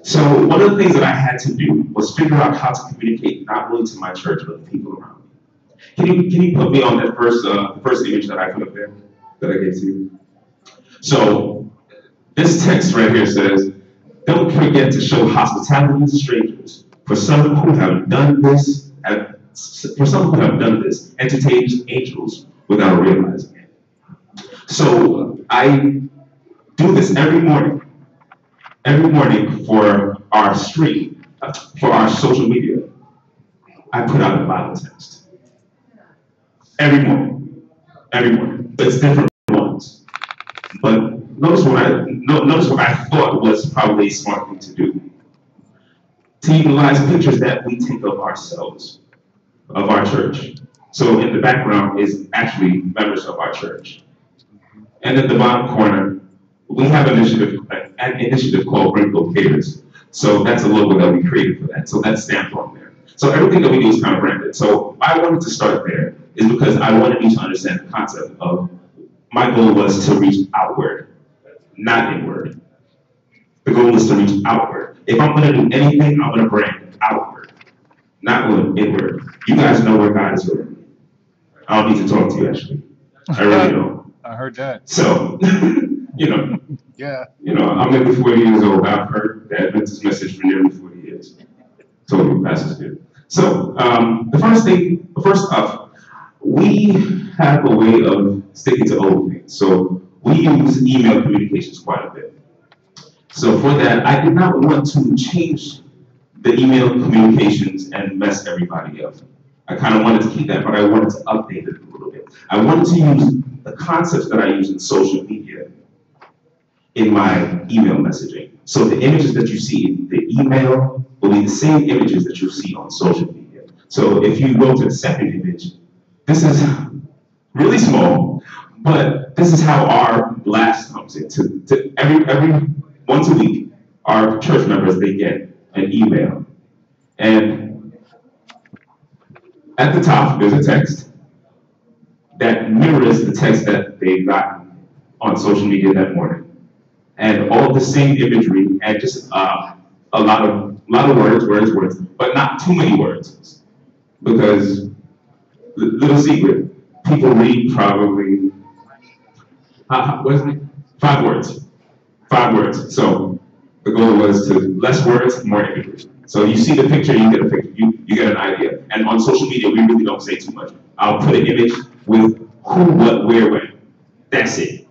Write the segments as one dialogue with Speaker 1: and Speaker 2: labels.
Speaker 1: So one of the things that I had to do was figure out how to communicate not only to my church, but the people around me. Can you put me on that first image that I put up there, that I gave to you? So this text right here says, "Don't forget to show hospitality to strangers. For some who have done this, entertain angels without realizing it." So I do this every morning for our stream, for our social media. I put out a Bible text every morning. It's different ones, but notice what I thought was probably a smart thing to do: to utilize pictures that we take of ourselves, of our church. So in the background is actually members of our church, and in the bottom corner we have an initiative called Bring Locators. So that's a logo that we created for that. So that's stamped on there. So everything that we do is kind of branded. So I wanted to start there is because I wanted you to understand the concept of my goal was to reach outward, not inward. The goal is to reach outward. If I'm going to do anything, I'm going to brand outward, not inward. You guys know where God is already. I don't need to talk to you, actually. I really don't.
Speaker 2: I heard that.
Speaker 1: So,
Speaker 2: Yeah.
Speaker 1: I'm nearly 40 years old. I've heard the Adventist message for nearly 40 years. Totally, Pastor's good. So, first off, we have a way of sticking to old things. So, we use email communications quite a bit. So, for that, I did not want to change the email communications and mess everybody up. I kind of wanted to keep that, but I wanted to update it a little bit. I wanted to use the concepts that I use in social media in my email messaging. So the images that you see in the email will be the same images that you'll see on social media. So if you go to the second image, this is really small, but this is how our blast comes in. To every once a week, our church members, they get an email. And at the top, there's a text that mirrors the text that they got on social media that morning. And all the same imagery and just a lot of words, but not too many words. Because, little secret, people read probably, 5 words. 5 words. So the goal was to less words, more imagery. So you see the picture, you get a picture, you get an idea. And on social media, we really don't say too much. I'll put an image with who, what, where, when. That's it.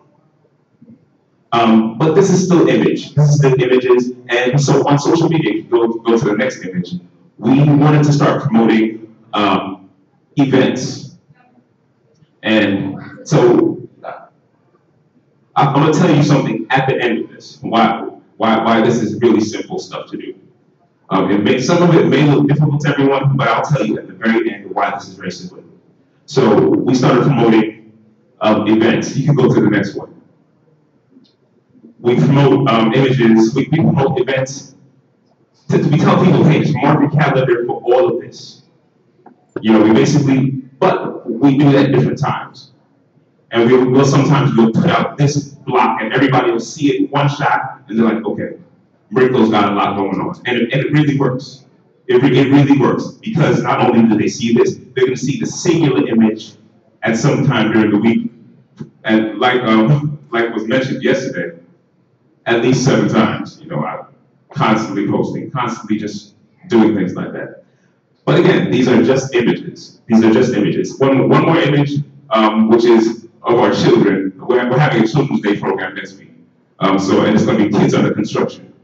Speaker 1: But this is still image. This is the images. And so on social media, go to the next image. We wanted to start promoting events. And so I'm going to tell you something at the end of this, why this is really simple stuff to do. Some of it may look difficult to everyone, but I'll tell you at the very end why this is very simple. So we started promoting events. You can go to the next one. We promote images, we promote events. We tell people, hey, just mark your calendar for all of this. But we do that at different times. And we'll sometimes put out this block and everybody will see it in one shot and they're like, okay, Rico's got a lot going on. And it really works. It really works because not only do they see this, they're going to see the singular image at some time during the week. And like was mentioned yesterday, at least 7 times. I'm constantly posting, constantly just doing things like that. But again, these are just images. One more image, which is of our children. We're having a Children's Day program next week. And it's going to be kids under construction.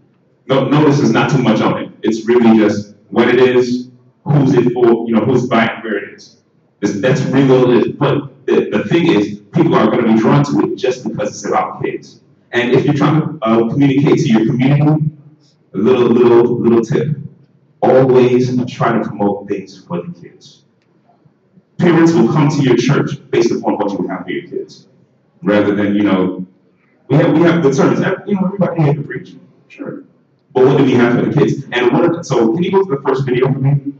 Speaker 1: Notice there's not too much on it. It's really just what it is, who's it for, who's buying, where it is. That's really all it is. But the thing is, people are going to be drawn to it just because it's about kids. And if you're trying to communicate to your community, a little tip: always try to promote things for the kids. Parents will come to your church based upon what you have for your kids, rather than we have good sermons. Everybody here to preach, sure, but what do we have for the kids? And so can you go to the first video for me?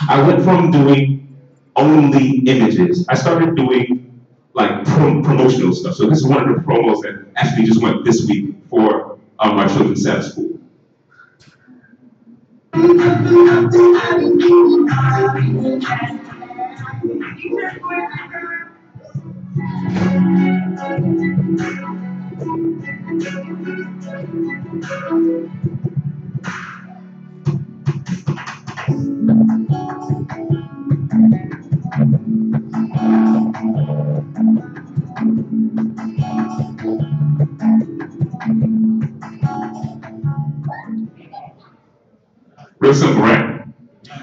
Speaker 1: I went from doing only images. I started doing like promotional stuff. So this is one of the promos that actually just went this week for our children's Sabbath school. Real simple, right?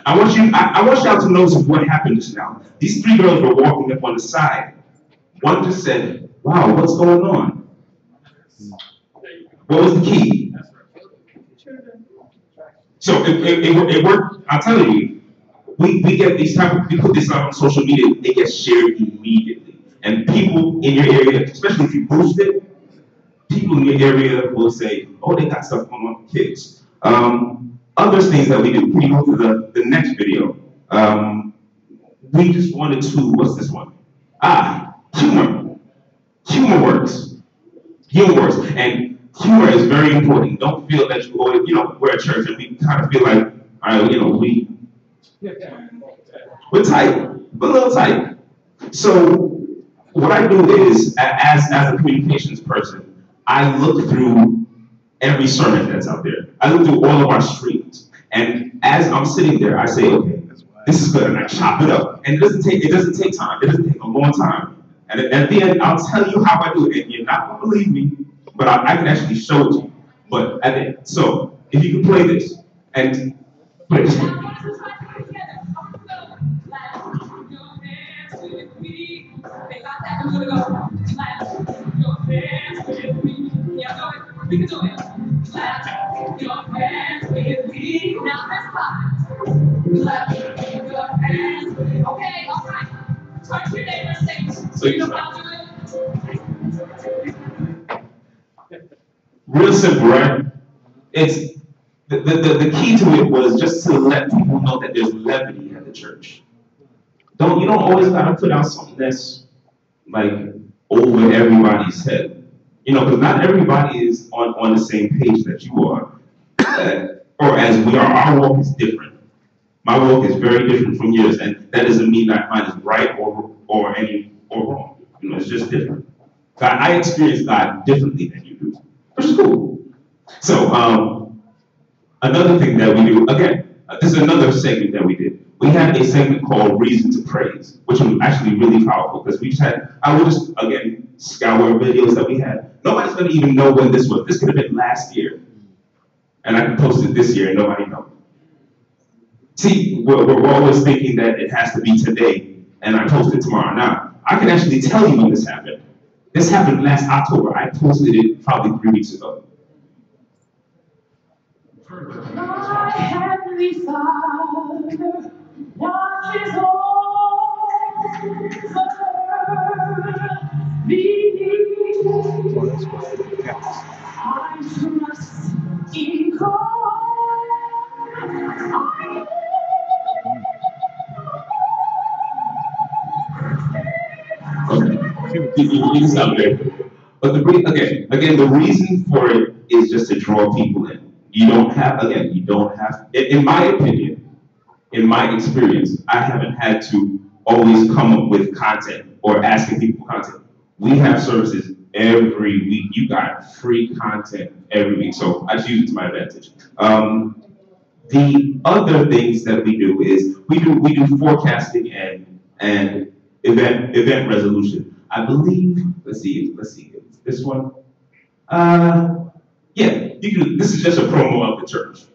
Speaker 1: I want y'all to notice what happened just now. These three girls were walking up on the side. One just said, wow, what's going on? What was the key? So it worked. I'm telling you, we get these we put this out on social media, it gets shared immediately. And people in your area, especially if you post it, people in your area will say, oh, they got stuff going on with kids. Other things that we do, can you go to the next video? We just wanted to, what's this one? Humor. Humor works. Humor works. And humor is very important. Don't feel that you go, we're at church and we kind of feel like, all right, we're tight. We're a little tight. So what I do is, as a communications person, I look through every sermon that's out there. I look through all of our streams. And as I'm sitting there, I say, okay, this is good, and I chop it up. And it doesn't take time. It doesn't take a long time. And at the end, I'll tell you how I do it. And you're not gonna believe me, but I can actually show it to you. But at the end, so if you can play this and play this. We can do it. Clap your hands with me. Now that's fine. Clap your hands with me. Okay, all right. Turn to your neighbor and say, so you know how to do it? Real simple, right? It's the key to it was just to let people know that there's levity at the church. You don't always gotta put out something that's like over everybody's head. Because not everybody is on the same page that you are, or as we are. Our walk is different. My walk is very different from yours, and that doesn't mean that mine is right or wrong. It's just different. I experience God differently than you do, which is cool. So another thing that we do, again, this is another segment that we did. We had a segment called Reason to Praise, which was actually really powerful because I will just, again, scour videos that we had. Nobody's going to even know when this was. This could have been last year. And I can post it this year and nobody knows. See, we're always thinking that it has to be today and I post it tomorrow. Now, I can actually tell you when this happened. This happened last October. I posted it probably 3 weeks ago. My Heavenly Father watches over me. I trust in God. Okay, you can stop there. But the reason for it is just to draw people in. You don't have, in my opinion, in my experience, I haven't had to always come up with content or asking people for content. We have services every week. You got free content every week, so I just use it to my advantage. The other things that we do is we do forecasting and event resolution. I believe. Let's see. This one. Yeah, this is just a promo of the church.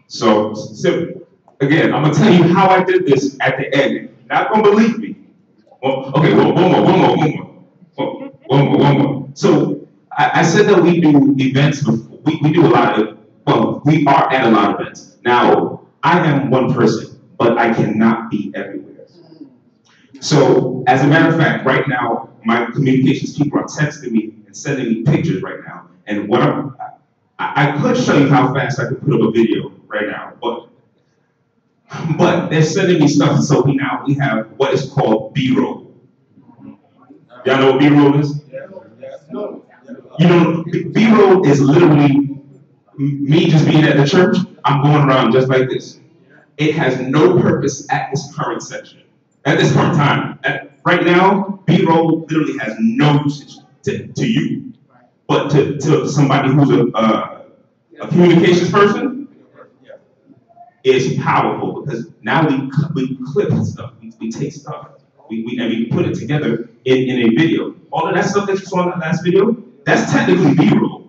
Speaker 1: So again, I'm gonna tell you how I did this at the end. Not gonna believe me. Well, okay, one more. So I said that we do events. We do a lot of. Well, we are at a lot of events. Now, I am one person, but I cannot be everywhere. So, as a matter of fact, right now, my communications people are texting me and sending me pictures right now. And what I could show you how fast I could put up a video right now, but they're sending me stuff. So we have what is called B-roll. Y'all know what B-roll is? You know, B-roll is literally me just being at the church. I'm going around just like this. It has no purpose at this current section, at this current time. Right now, B-roll literally has no usage to you, but to somebody who's a communications person, it's powerful because now we clip stuff, we take stuff, and we put it together in a video. All of that stuff that you saw in that last video, that's technically B-roll,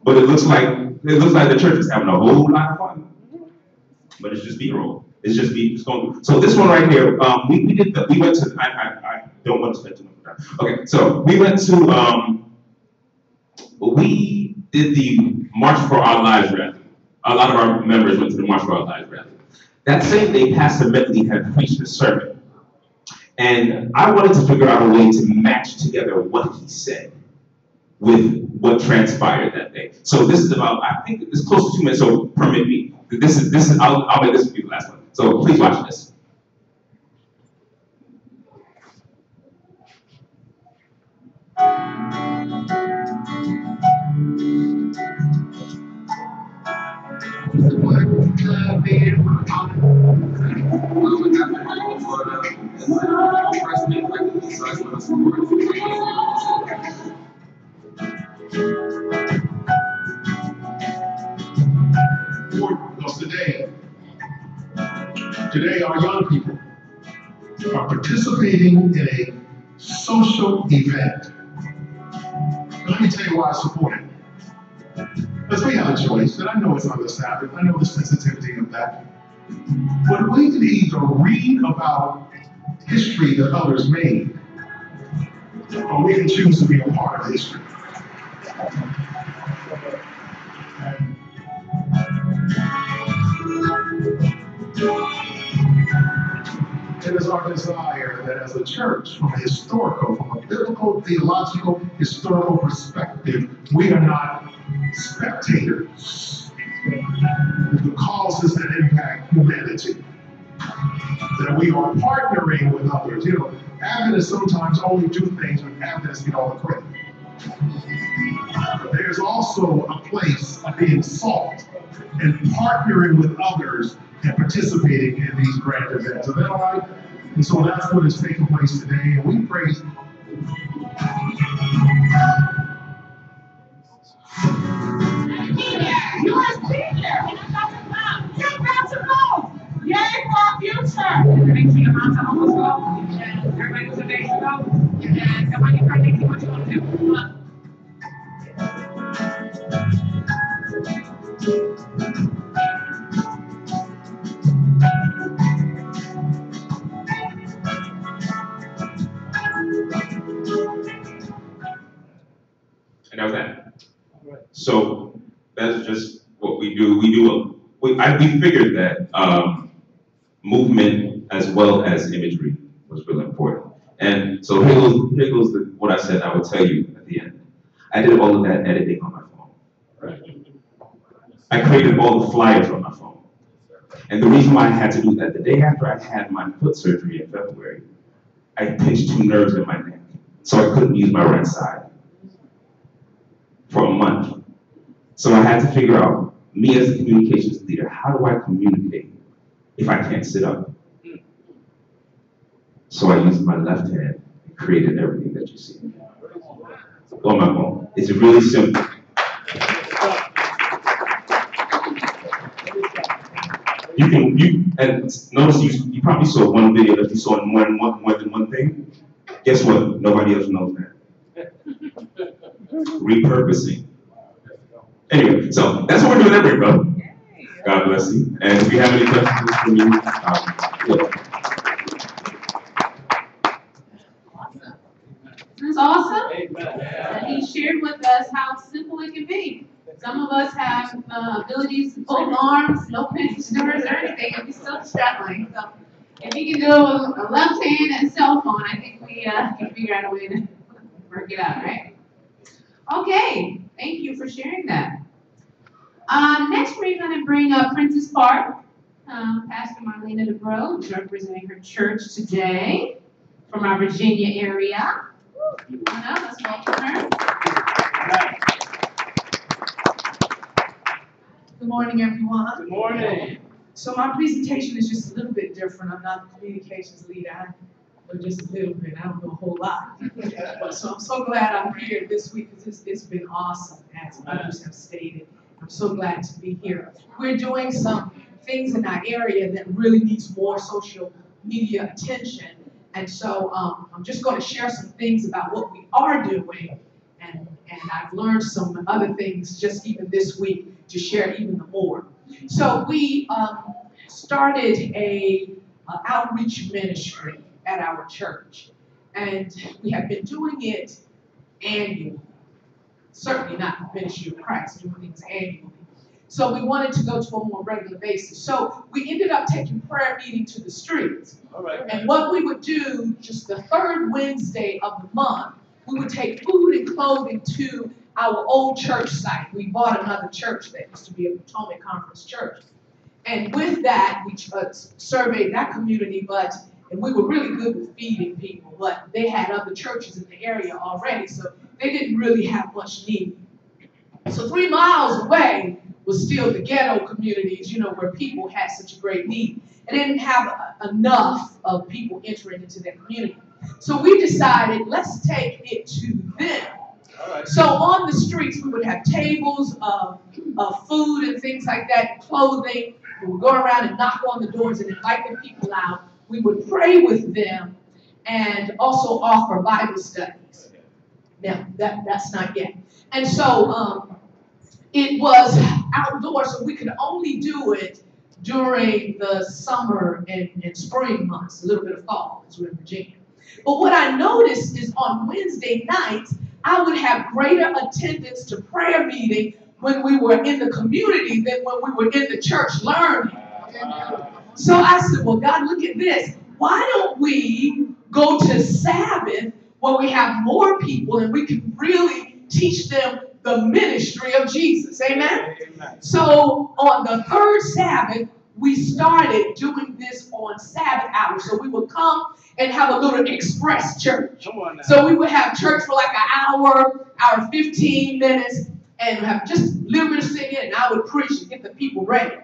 Speaker 1: but it looks like the church is having a whole lot of fun. But it's just B-roll. It's just going. So this one right here, we went to. I don't want to spend too much time. Okay, so we went to. We did the March for Our Lives rally. A lot of our members went to the March for Our Lives rally. That same day, Pastor Medley had preached a sermon, and I wanted to figure out a way to match together what he said with what transpired that day. So this is about, I think it's close to 2 minutes, so permit me. This is I'll make this be the last one. So please watch this.
Speaker 3: Because today our young people are participating in a social event. Let me tell you why I support it. Because we have a choice, and I know it's on the Sabbath, I know the sensitivity of that. But we can either read about history that others made, or we can choose to be a part of history. It is our desire that as a church, from a biblical, theological, historical perspective, we are not spectators of the causes that impact humanity. That we are partnering with others. You know, Adventists sometimes only do things when Adventists get all the credit. But there's also a place of being salt and partnering with others and participating in these grand events. Is that all right? And so that's what is taking place today, and we pray.
Speaker 4: You are senior. You're about to go. Yay for our future. Make sure your mom's almost go. And everybody was ready to go. And somebody try to see what you want to do.
Speaker 1: And that was that. So that's just what we do. We figured that movement as well as imagery was really important. And so here goes what I said I would tell you at the end. I did all of that editing on my phone. Right? I created all the flyers on my phone. And the reason why I had to do that, the day after I had my foot surgery in February, I pinched 2 nerves in my neck, so I couldn't use my right side for a month. So I had to figure out, me as a communications leader, how do I communicate if I can't sit up? So I used my left hand and created everything that you see on my phone. It's really simple. And notice you probably saw one video that you saw in more than one thing. Guess what? Nobody else knows that. Repurposing. Anyway, so that's what we're doing every, bro. God bless you. And if you have any questions for me, look.
Speaker 4: That's awesome. And he shared with us how simple it can be. Some of us have abilities to both arms, no fingers or anything, and we're still struggling. So if he can do a left hand and cell phone, I think we can figure out a way to work it out, right? Okay, thank you for sharing that. Next, we're going to bring up Princess Park. Pastor Marlena DeBro is representing her church today from our Virginia area. Come on up, let's welcome her.
Speaker 5: Good morning, everyone.
Speaker 2: Good morning.
Speaker 5: So my presentation is just a little bit different. I'm not the communications leader, but just a little bit. I don't know a whole lot. But so I'm so glad I'm here this week because it's been awesome, as others have stated. I'm so glad to be here. We're doing some things in our area that really needs more social media attention. And so I'm just going to share some things about what we are doing. And I've learned some other things just even this week to share even more. So we started a outreach ministry at our church. And we have been doing it annually. Certainly not the Ministry of Christ, doing things annually. So we wanted to go to a more regular basis. So we ended up taking prayer meeting to the streets.
Speaker 2: All right.
Speaker 5: And what we would do, just the third Wednesday of the month, we would take food and clothing to our old church site. We bought another church that used to be a Potomac Conference church. And with that, we surveyed that community, and we were really good with feeding people, but they had other churches in the area already, so they didn't really have much need. So 3 miles away was still the ghetto communities, where people had such a great need. And they didn't have enough of people entering into their community. So we decided, let's take it to them.
Speaker 2: Right.
Speaker 5: So on the streets, we would have tables of food and things like that, clothing. We would go around and knock on the doors and invite the people out. We would pray with them and also offer Bible studies. Now, that's not yet. And so it was outdoors, so we could only do it during the summer and spring months, a little bit of fall, because we're in Virginia. But what I noticed is on Wednesday nights, I would have greater attendance to prayer meeting when we were in the community than when we were in the church learning. So I said, well, God, look at this. Why don't we go to Sabbath where we have more people and we can really teach them the ministry of Jesus? Amen?
Speaker 2: Amen.
Speaker 5: So on the third Sabbath, we started doing this on Sabbath hours. So we would come and have a little express church.
Speaker 2: Come on now.
Speaker 5: So we would have church for like an hour 15 minutes, and have just a little bit of singing, and I would preach and get the people ready.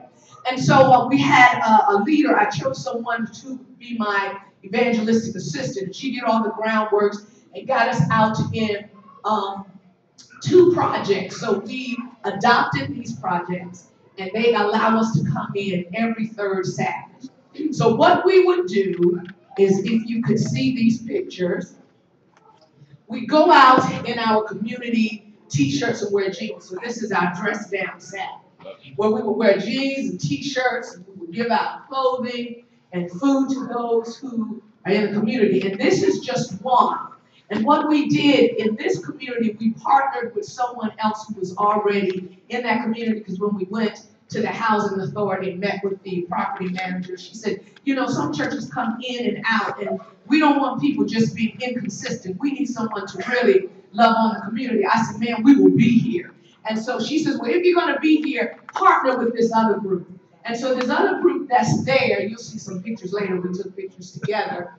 Speaker 5: And so we had a leader. I chose someone to be my evangelistic assistant. She did all the groundworks and got us out in 2 projects. So we adopted these projects, and they allow us to come in every third Sabbath. So what we would do is, if you could see these pictures, we go out in our community T-shirts and wear jeans. So this is our dress down Sabbath, where we would wear jeans and T-shirts, and we would give out clothing and food to those who are in the community. And this is just one. And what we did in this community, we partnered with someone else who was already in that community, because when we went to the housing authority and met with the property manager, she said, some churches come in and out, and we don't want people just being inconsistent. We need someone to really love on the community. I said, man, we will be here. And so she says, well, if you're going to be here, partner with this other group. And so this other group that's there, you'll see some pictures later, we took pictures together.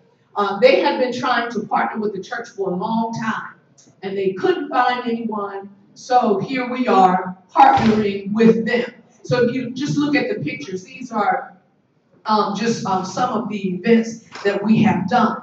Speaker 5: They had been trying to partner with the church for a long time, and they couldn't find anyone. So here we are partnering with them. So if you just look at the pictures, these are just some of the events that we have done.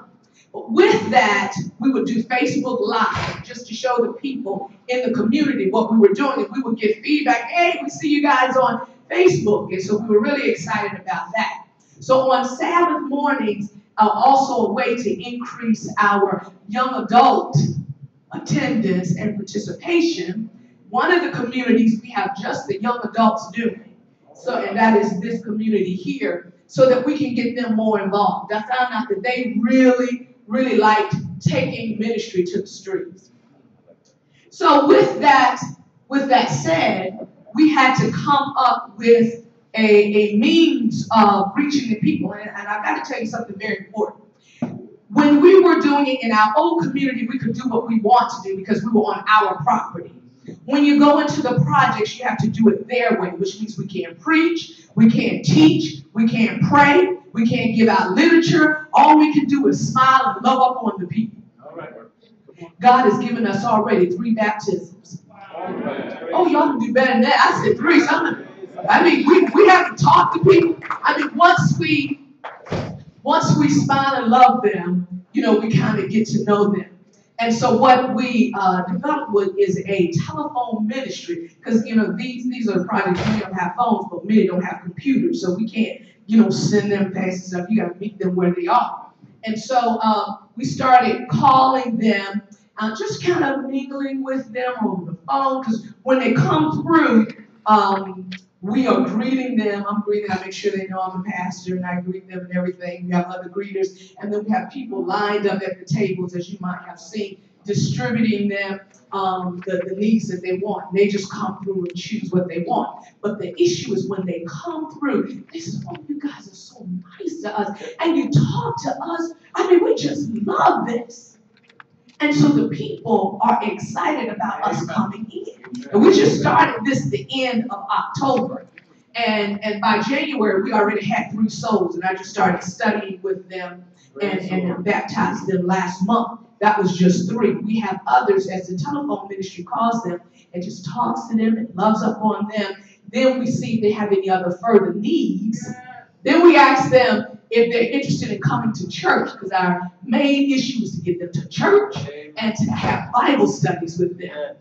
Speaker 5: But with that, we would do Facebook Live just to show the people in the community what we were doing. And we would get feedback, hey, we see you guys on Facebook. And so we were really excited about that. So on Sabbath mornings, also a way to increase our young adult attendance and participation. One of the communities we have just the young adults doing. So, and and that is this community here, so that we can get them more involved. I found out that they really, really liked taking ministry to the streets. So with that said, we had to come up with a means of reaching the people. And I've got to tell you something very important. When we were doing it in our old community, we could do what we want to do because we were on our property. When you go into the projects, you have to do it their way, which means we can't preach, we can't teach, we can't pray, we can't give out literature. All we can do is smile and love up on the people. God has given us already 3 baptisms. Oh, y'all can do better than that. I said 3. I mean, we have to talk to people. I mean, once we smile and love them, you know, we kind of get to know them. And so what we developed with is a telephone ministry, because, you know, these are the projects. Many don't have phones, but many don't have computers, so we can't, you know, send them packs and stuff. You got to meet them where they are. And so we started calling them, just kind of mingling with them over the phone, because when they come through, we are greeting them. I'm greeting them. I make sure they know I'm a pastor, and I greet them and everything. We have other greeters, and then we have people lined up at the tables, as you might have seen, distributing them the needs that they want. They just come through and choose what they want. But the issue is when they come through, they say, "Oh, you guys are so nice to us, and you talk to us. I mean, we just love this." And so the people are excited about us coming in. And we just started this at the end of October. And by January, we already had 3 souls. And I just started studying with them and baptized them last month. That was just 3. We have others, as the telephone ministry calls them, and just talks to them and loves up on them. Then we see if they have any other further needs. Then we ask them if they're interested in coming to church, because our main issue is to get them to church and to have Bible studies with them.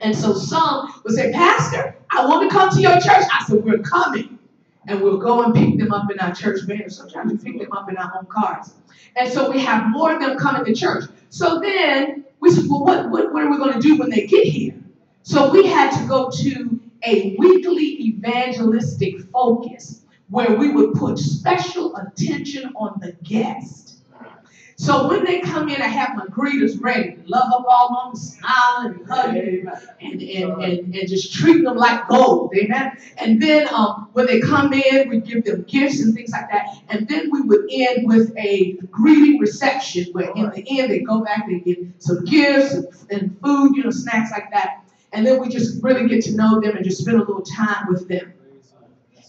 Speaker 5: And so some will say, "Pastor, I want to come to your church." I said, "We're coming." And we'll go and pick them up in our church van. Sometimes we pick them up in our own cars. And so we have more of them coming to church. So then we said, "Well, what are we going to do when they get here?" So we had to go to a weekly evangelistic focus, where we would put special attention on the guest. So when they come in, I have my greeters ready, love up all on them, smile and hug and just treat them like gold, amen? And then when they come in, we give them gifts and things like that. And then we would end with a greeting reception, where in the end they go back, they get some gifts and food, you know, snacks like that. And then we just really get to know them and just spend a little time with them,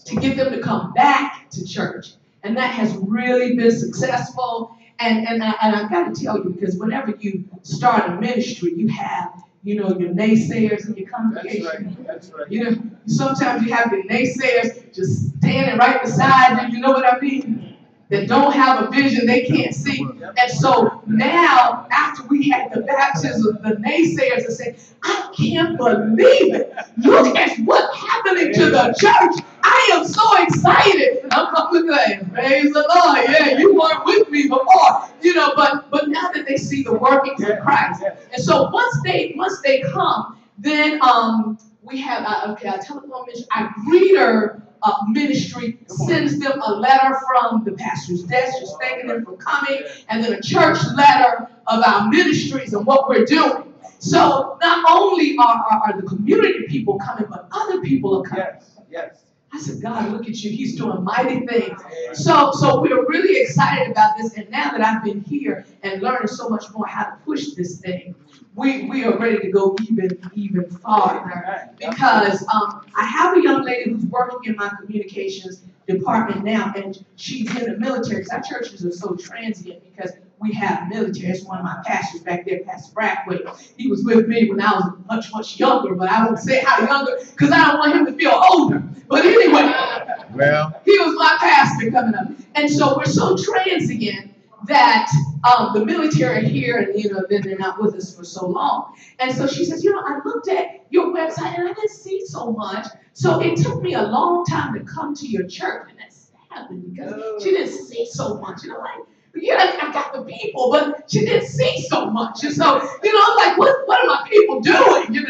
Speaker 5: to get them to come back to church. And that has really been successful. And I've got to tell you, because whenever you start a ministry, you have, you know, your naysayers in your congregation.
Speaker 2: That's right.
Speaker 5: You know, sometimes you have the naysayers just standing right beside you, you know what I mean? That don't have a vision, they can't see. And so now, after we had the baptism, the naysayers are saying, "I can't believe it. Look at what's happening to the church. I am so excited." And I'm looking like, "Praise the Lord. Yeah, you weren't with me before." You know, but now that they see the workings of Christ. And so once they come, then we have our telephone ministry, our greeter ministry sends them a letter from the pastor's desk, just thanking them for coming, and then a church letter of our ministries and what we're doing. So not only are the community people coming, but other people are coming.
Speaker 2: Yes.
Speaker 5: I said, "God, look at you. He's doing mighty things." So we're really excited about this. And now that I've been here and learning so much more how to push this thing, we are ready to go even farther. Because I have a young lady who's working in my communications department now, and she's in the military, because our churches are so transient because we have military. It's one of my pastors back there, Pastor Brackway. He was with me when I was much, much younger, but I won't say how younger because I don't want him to feel older. But anyway,
Speaker 2: Well,
Speaker 5: he was my pastor coming up. And so we're so transient that the military are here, and you know, then they're not with us for so long. And so she says, "You know, I looked at your website and I didn't see so much. So it took me a long time to come to your church." And that's sad because she didn't see so much. You know, like, yeah, I got the people, but she didn't see so much. And so, I'm like, what are my people doing,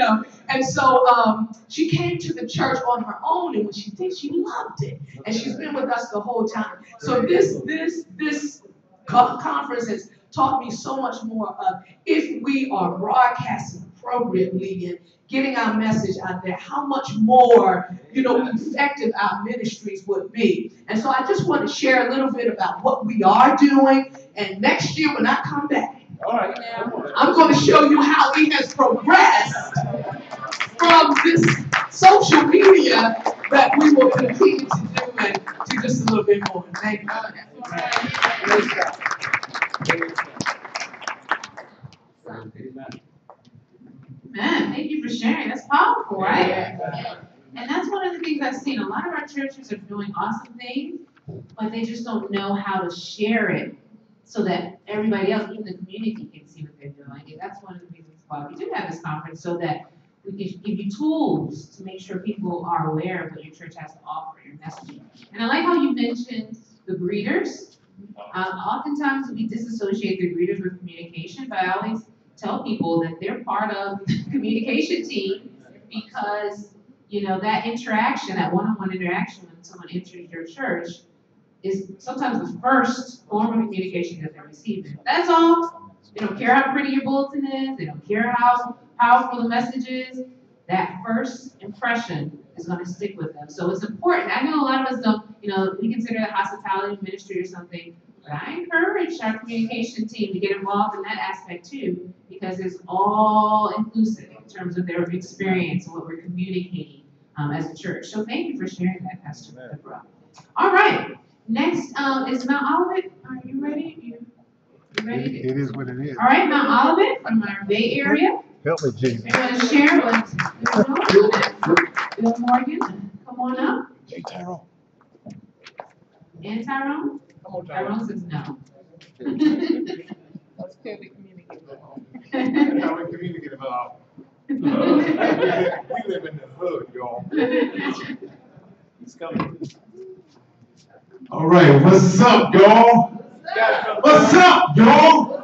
Speaker 5: And so she came to the church on her own, and when she did, she loved it. And she's been with us the whole time. So this conference has taught me so much more of if we are broadcasting appropriately and getting our message out there, how much more, effective our ministries would be. And so I just want to share a little bit about what we are doing. And next year when I come back, I'm going to show you how it has progressed from this social media that we will continue to do and do just a little bit more. Thank you.
Speaker 6: Man, thank you for sharing. That's powerful, right? And that's one of the things I've seen. A lot of our churches are doing awesome things, but they just don't know how to share it so that everybody else, even the community, can see what they're doing. And that's one of the reasons why we do have this conference, so that we can give you tools to make sure people are aware of what your church has to offer, your messaging. And I like how you mentioned the greeters. Oftentimes we disassociate the greeters with communication, but I always tell people that they're part of the communication team because, that interaction, that one-on-one interaction when someone enters your church is sometimes the first form of communication that they're receiving. That's all. They don't care how pretty your bulletin is. They don't care how powerful the message is. That first impression is going to stick with them. So it's important. I know a lot of us don't, we consider it hospitality ministry or something, but I encourage our communication team to get involved in that aspect too, because it's all inclusive in terms of their experience and what we're communicating as a church. So thank you for sharing that, Pastor Deborah. All right. Next is Mount Olivet. Are you ready? You ready?
Speaker 2: It is what it is.
Speaker 6: All right, Mount Olivet from our Bay Area.
Speaker 2: Help me, Jesus.
Speaker 6: You want to share what Bill Morgan? Come on up.
Speaker 2: Hey, Tyrone.
Speaker 6: And Tyrone?
Speaker 2: Come on,
Speaker 6: Tyrone says no.
Speaker 2: Let's communicate That's how we communicate about. We live in the hood, y'all. He's coming.
Speaker 3: All right, what's up, y'all? What's up, y'all?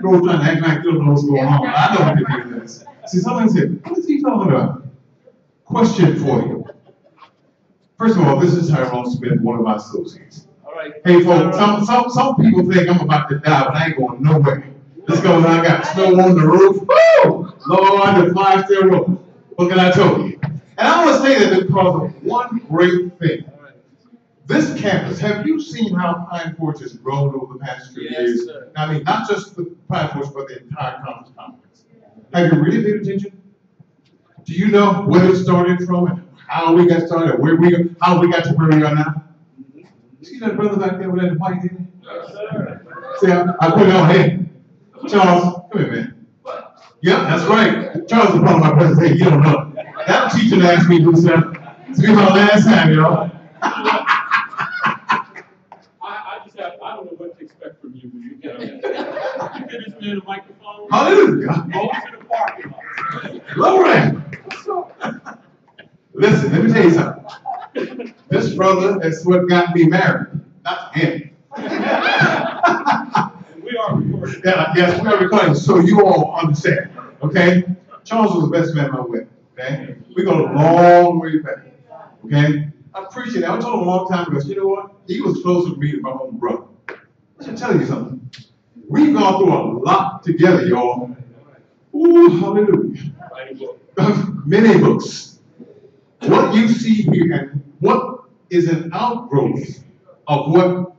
Speaker 3: Go trying to act like you don't know what's going on. I know what it is. See, someone said, what is he talking about? Question for you. First of all, this is Tyrone Smith, one of my associates.
Speaker 2: All right.
Speaker 3: Hey, folks, some people think I'm about to die, but I ain't going nowhere. Let's go. I got snow on the roof. Woo! Lord, the 5-star roof. What can I tell you? And I want to say that because of one great thing. This campus, have you seen how Pine Forge has grown over the past few years?
Speaker 2: Sir.
Speaker 3: I mean, not just the Pine Forge, but the entire conference complex. Have you really paid attention? Do you know where it started from and how we got started, how we got to where we are now? See that brother back there with that white hair?
Speaker 2: Yes, sir.
Speaker 3: See, I put it on here. Charles, come here, man. Yep, that's right. Charles is probably my brother. Hey, you don't know. That teacher asked me to do something. It's been my last time, y'all.
Speaker 7: I don't know what to expect from you when you get up there. You give this man a microphone.
Speaker 3: Hallelujah.
Speaker 7: Go to the parking lot.
Speaker 3: Glory. Listen, let me tell you something. This brother is what got me married, not him.
Speaker 7: And we are recording.
Speaker 3: Yeah, yes, we are recording, so you all understand, okay? Charles was the best man in my wedding, okay? We go a long way back, okay? I appreciate it. I told him a long time ago, you know what? He was closer to me than my own brother. I should tell you something. We've gone through a lot together, y'all. Ooh, hallelujah. Many books. What you see here and what is an outgrowth of what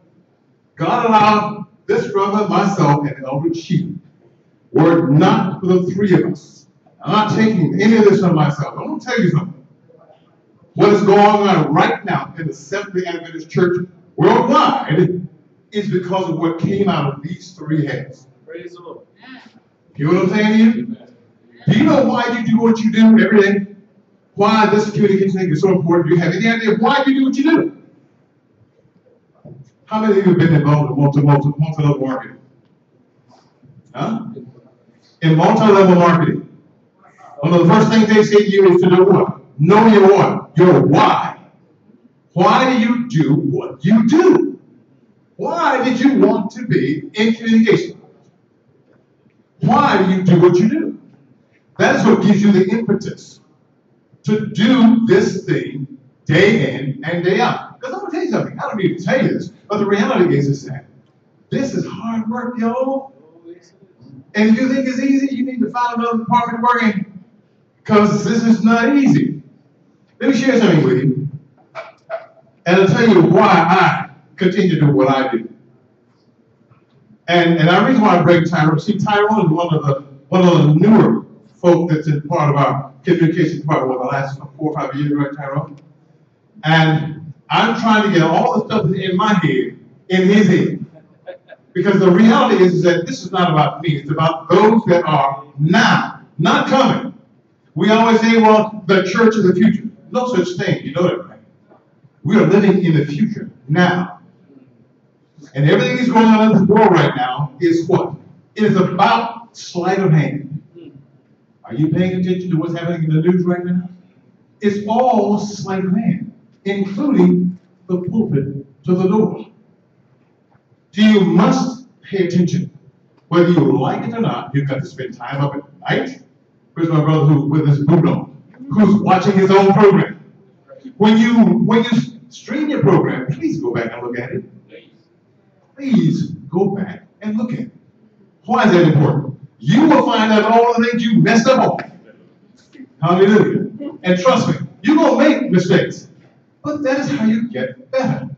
Speaker 3: God allowed this brother, myself, and Elder Chief were not for the three of us. I'm not taking any of this on myself. I'm going to tell you something. What is going on right now in the Seventh-day Adventist Church worldwide is because of what came out of these three heads.
Speaker 2: Praise the Lord.
Speaker 3: You know what I'm saying to you? Do you know why you do what you do every day? Why this communication thing is so important? Do you have any idea why you do what you do? How many of you have been involved in multi-level marketing? Huh? In multi-level marketing. One of the first things they say to you is to do what? Know your what? Your why. Why do you do what you do? Why did you want to be in communication? Why do you do what you do? That is what gives you the impetus to do this thing day in and day out. Because I'm going to tell you something. I don't need to tell you this, but the reality is that this is hard work, y'all. And if you think it's easy, you need to find another department working, because this is not easy. Let me share something with you, and I'll tell you why I continue to do what I do. And the reason why I bring Tyrone, see, Tyrone is one of the newer folk that's in part of our communication department over the last 4 or 5 years, right, Tyrone? And I'm trying to get all the stuff in my head in his head. Because the reality is that this is not about me, it's about those that are now, not coming. We always say, well, the church of the future. No such thing, you know that, right? We are living in the future now. And everything that's going on in this world right now is what? It is about sleight of hand. Are you paying attention to what's happening in the news right now? It's all sleight of hand, including the pulpit to the door. So you must pay attention. Whether you like it or not, you've got to spend time up at night. Where's my brother who with his boot on, who's watching his own program? When you stream your program, please go back and look at it. Please go back and look at it. Why is that important? You will find out all the things you messed up on. Hallelujah. And trust me, you're going to make mistakes. But that is how you get better.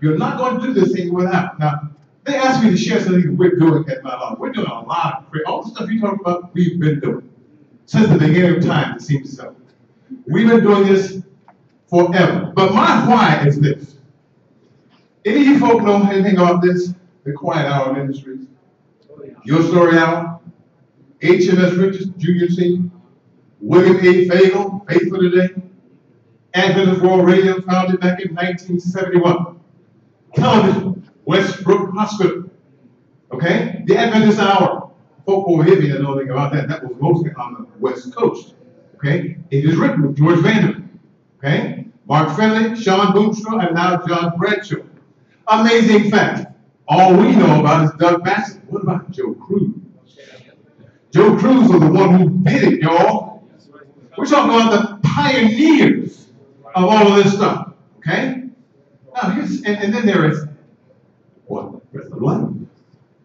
Speaker 3: You're not going to do this thing without. Now, they asked me to share something we're doing at my law. We're doing a lot of prayer. All the stuff you talked about, we've been doing. Since the beginning of time, it seems so. We've been doing this forever. But my why is this. Any of you folk know anything about this? The Quiet Hour Ministries? Your Story Hour? HMS Richards, Junior Senior? William A. Fagel, Faithful Today? Adventist World Radio, founded back in 1971. Television, Westbrook Hospital. Okay? The Adventist Hour. Folk over here didn't know anything about that. That was mostly on the West Coast. Okay? It is written with George Vanderbilt. Okay? Mark Finley, Sean Boomstra, and now John Bradshaw. Amazing fact. All we know about is Doug Bassett. What about Joe Cruz? Joe Cruz was the one who did it, y'all. We're talking about the pioneers of all of this stuff. Okay? Now here's, and then there is what? Breath of life.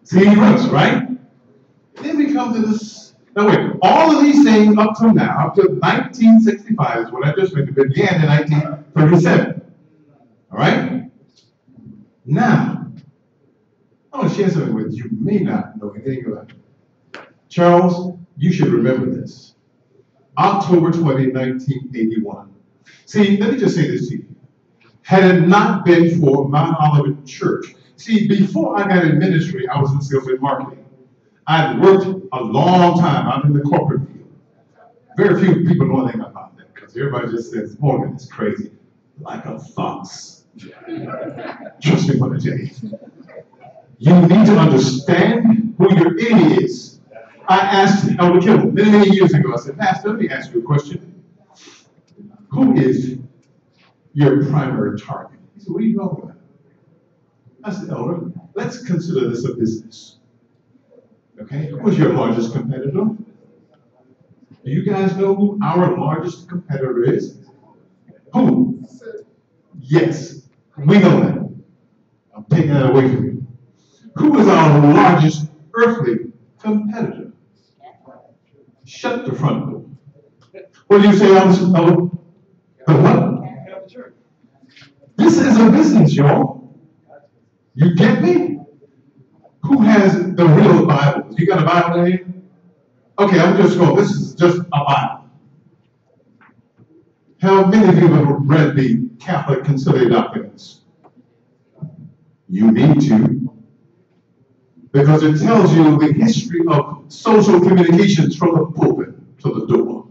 Speaker 3: C.D. Brooks, right? Then we come to this. Now wait, all of these things up to now, up to 1965 is what I just mentioned, began in 1937. All right? Now, I want to share something with you. You may not know anything about it. Charles, you should remember this. October 20, 1981. See, let me just say this to you. Had it not been for Mount Olivet Church, see, before I got in ministry, I was in sales and marketing. I'd worked a long time out in the corporate field. Very few people know anything about that because everybody just says, Morgan is crazy, like a fox. Trust me when I tell you. You need to understand who your enemy is. I asked Elder Kimball many years ago, I said, Pastor, let me ask you a question. Who is your primary target? He said, what are you talking about? I said, Elder, let's consider this a business. Okay? Who's your largest competitor? Do you guys know who our largest competitor is? Who? Yes, we know that. I'm taking that away from you. Who is our largest earthly competitor? Shut the front door. What do you say, Elder? The what? This is a business, y'all. You get me? Who has the real Bible? You got a Bible in here? Okay, I'm just going. This is just a Bible. How many of you have read the Catholic Conciliar Documents? You need to, because it tells you the history of social communications from the pulpit to the door.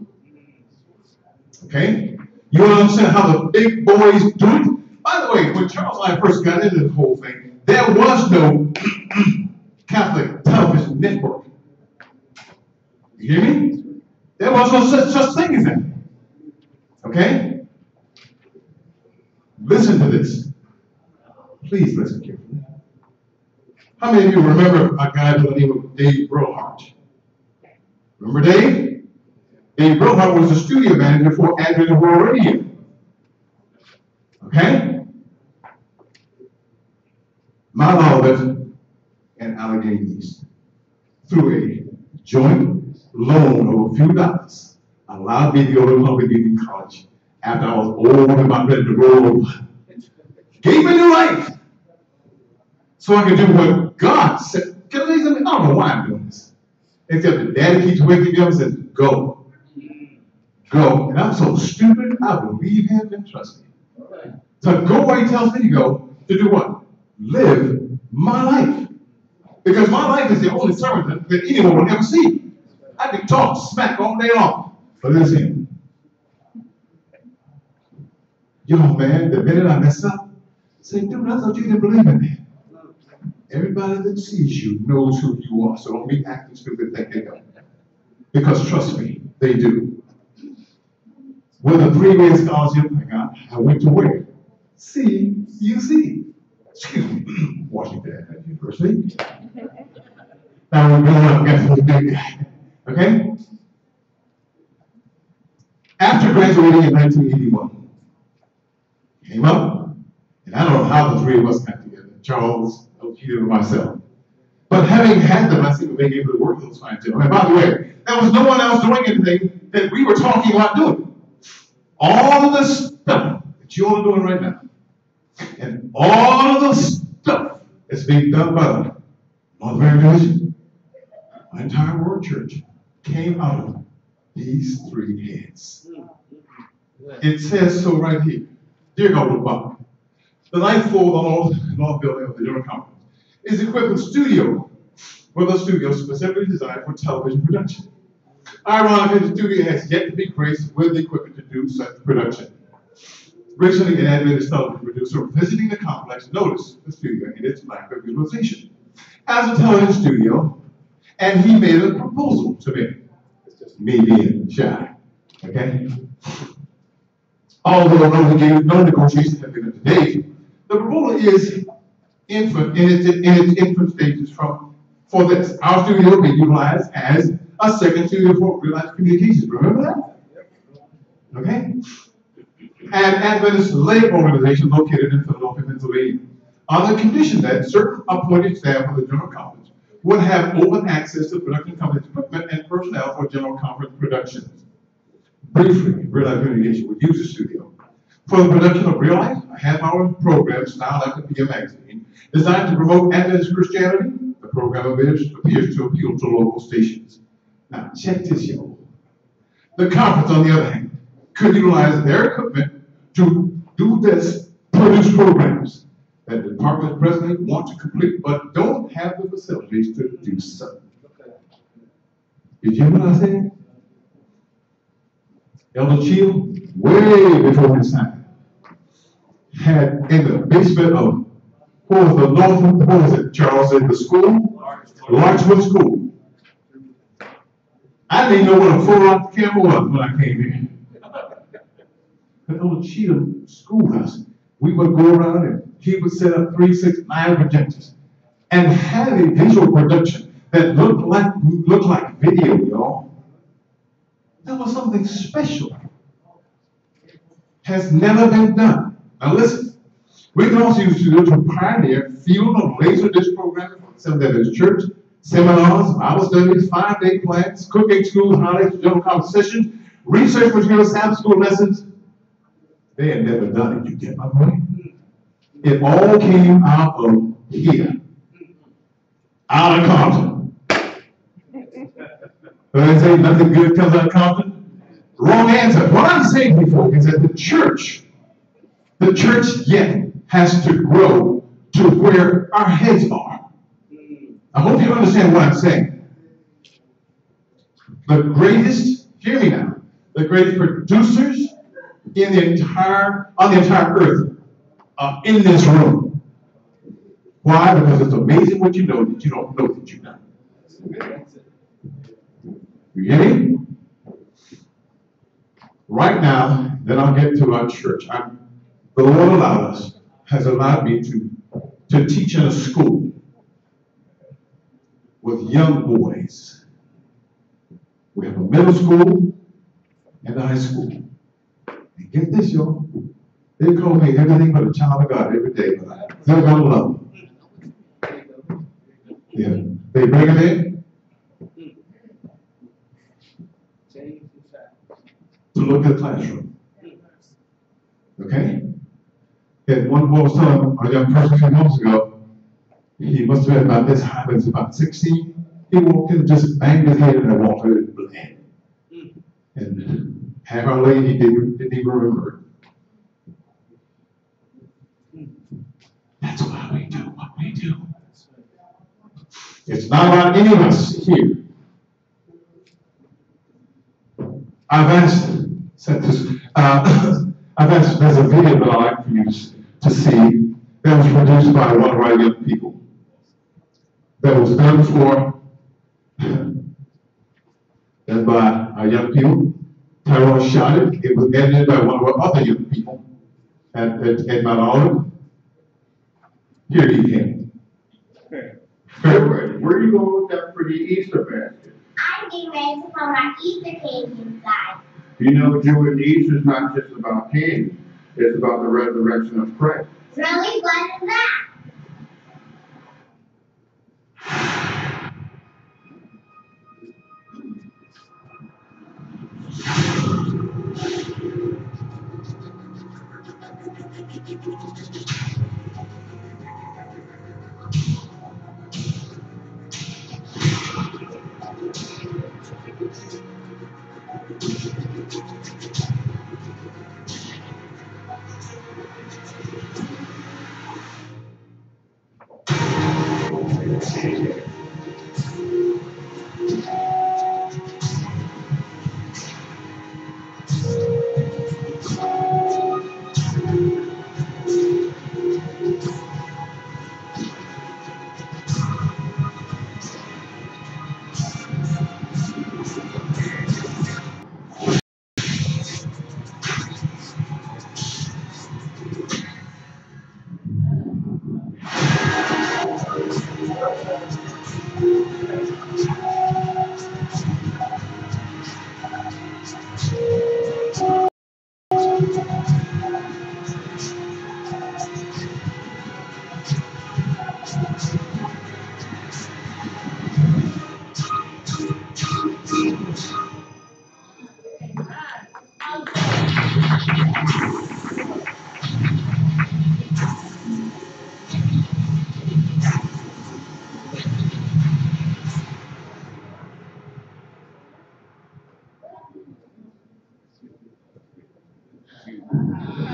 Speaker 3: Okay? You understand how the big boys do it? By the way, when Charles and I first got into this whole thing, there was no Catholic television network. You hear me? There was no such thing as that. Okay? Listen to this. Please listen carefully. How many of you remember a guy by the name of Dave Brohart? Remember Dave? Dave Brohart was the studio manager for Advent World Radio. Okay? My Olivet and Allegheny East, through a joint loan of a few dollars, allowed me to go to public evening college after I was old and about ready to roll over. Gave me new life so I could do what God said. Can I say something? I don't know why I'm doing this. Except that Daddy keeps waking me up and says, go. Go. And I'm so stupid, I believe him and trust me. So go where he tells me to go to do what? Live my life. Because my life is the only sermon that anyone will ever see. I can talk smack all day long, but listen. Yo, man, the minute I mess up, say, dude, I thought you didn't believe in me. Everybody that sees you knows who you are, so don't be acting stupid like they don't. Because trust me, they do. With a 3-year scholarship I got, I went to where? CUC. Excuse me, Washington University. Now we're going up against the big guy. Okay? After graduating in 1981, came up, and I don't know how the three of us got together, Charles, Peter, and myself. But having had the blessing of being able to work with those fine gentlemen, and by the way, there was no one else doing anything that we were talking about doing. All of the stuff that you all are doing right now, and all of the stuff that's being done by the North American Division, my entire world church, came out of these three heads. It says so right here. Dear God, Bob, the ninth floor of the North building of the General Conference is equipped with a studio specifically designed for television production. Ironically, the studio has yet to be graced with the equipment to do such production. Recently, an Adventist television producer visiting the complex noticed the studio and its lack of utilization as a television studio, and he made a proposal to me. It's just me being shy, okay? Although no negotiations have been to date, the proposal is in its infant stages for this. Our studio will be utilized as a second studio for real-life communications. Remember that? Okay? An Adventist lay organization located in Philadelphia, Pennsylvania, on the condition that certain appointed staff of the General Conference would have open access to production company's equipment and personnel for General Conference productions. Briefly, real-life communication would use the studio for the production of Real Life, a half-hour program styled after PM Magazine, designed to promote Adventist Christianity. The program appears to appeal to local stations. Now, check this, y'all. The conference, on the other hand, could utilize their equipment to do this, produce programs that the department presently want to complete, but don't have the facilities to do so. Did you hear what I said? Elder Chill, way before his time, had in the basement of, what was it, Charles, in the school? Larchwood School. I didn't even know what a full-out camera was when I came here. But on the Cheatham schoolhouse, we would go around and he would set up 3, 6, 9 projectors and have a visual production that looked like video, y'all. That was something special. Has never been done. Now listen, we can also use studio to pioneer field of laser disc programming for Seventh-day Church, seminars, Bible studies, 5-day plans, cooking schools, holidays, general conversations, research materials, Sabbath school lessons. They had never done it, you get my point? It all came out of here. Out of Compton. When I say nothing good comes out of Compton, wrong answer. What I'm saying before is that the church yet has to grow to where our heads are. I hope you understand what I'm saying. The greatest, hear me now, the greatest producers on the entire earth are in this room. Why? Because it's amazing what you know that you don't know that you know. You hear me? Right now, then I'll get to our church. The Lord has allowed me to to teach in a school with young boys. We have a middle school and a high school. And get this, y'all. They call me everything but a child of God every day, but I never gonna love them. Yeah. They bring them in to look at the classroom. Okay? And one boy was telling a young person a few months ago, he must have been about this high, but he's about 16. He walked in and just banged his head in the wall, and it bled. And half hour later, he didn't even remember it. That's why we do what we do. It's not about any of us here. I've asked, there's a video that I'd like for you to see that was produced by one of our young people. That was done by our young people. Tyrone shot it. It was edited by one of our other young people at Mount Olive. Here he came.
Speaker 8: February, where are you going with that for the Easter basket?
Speaker 9: I'm getting ready to put my Easter candy inside.
Speaker 8: You know, Jewish Easter is not just about candy. It's about the resurrection of Christ.
Speaker 9: Really? What is that?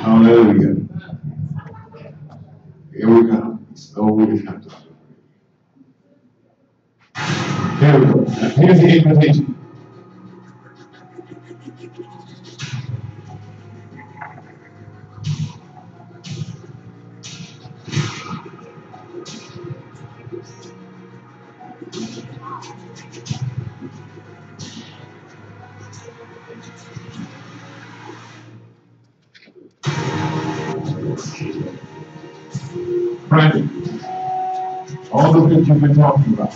Speaker 3: Hallelujah. Here we go. Always have to. Here we go. Here's the invitation. Brandon, all the things you've been talking about.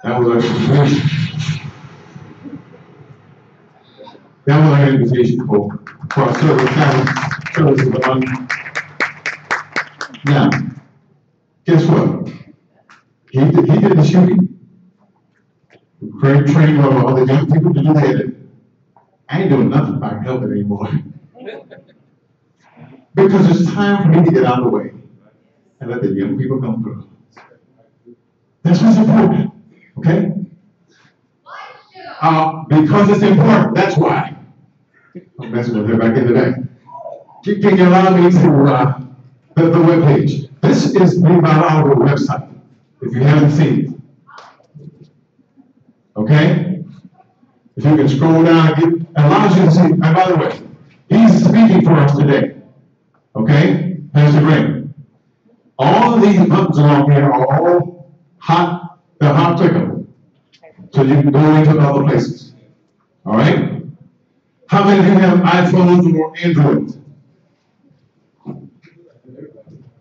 Speaker 3: That was our invitation. That was our invitation for our service of the month. Now, guess what? He did the shooting. Great training all the young people to do that. I ain't doing nothing about helping anymore. Because it's time for me to get out of the way. and let the young people come through. That's what's important, okay? Because it's important, that's why. I'm messing with her back in the day. Can you allow me to, the webpage? This is the Bible website, if you haven't seen it. Okay? If you can scroll down, it allows you to see, and by the way, he's speaking for us today. Okay? Pastor Graham. All of these buttons along here are all hot, they're hot clickable. So you can go into other places. All right? How many of you have iPhones or Androids?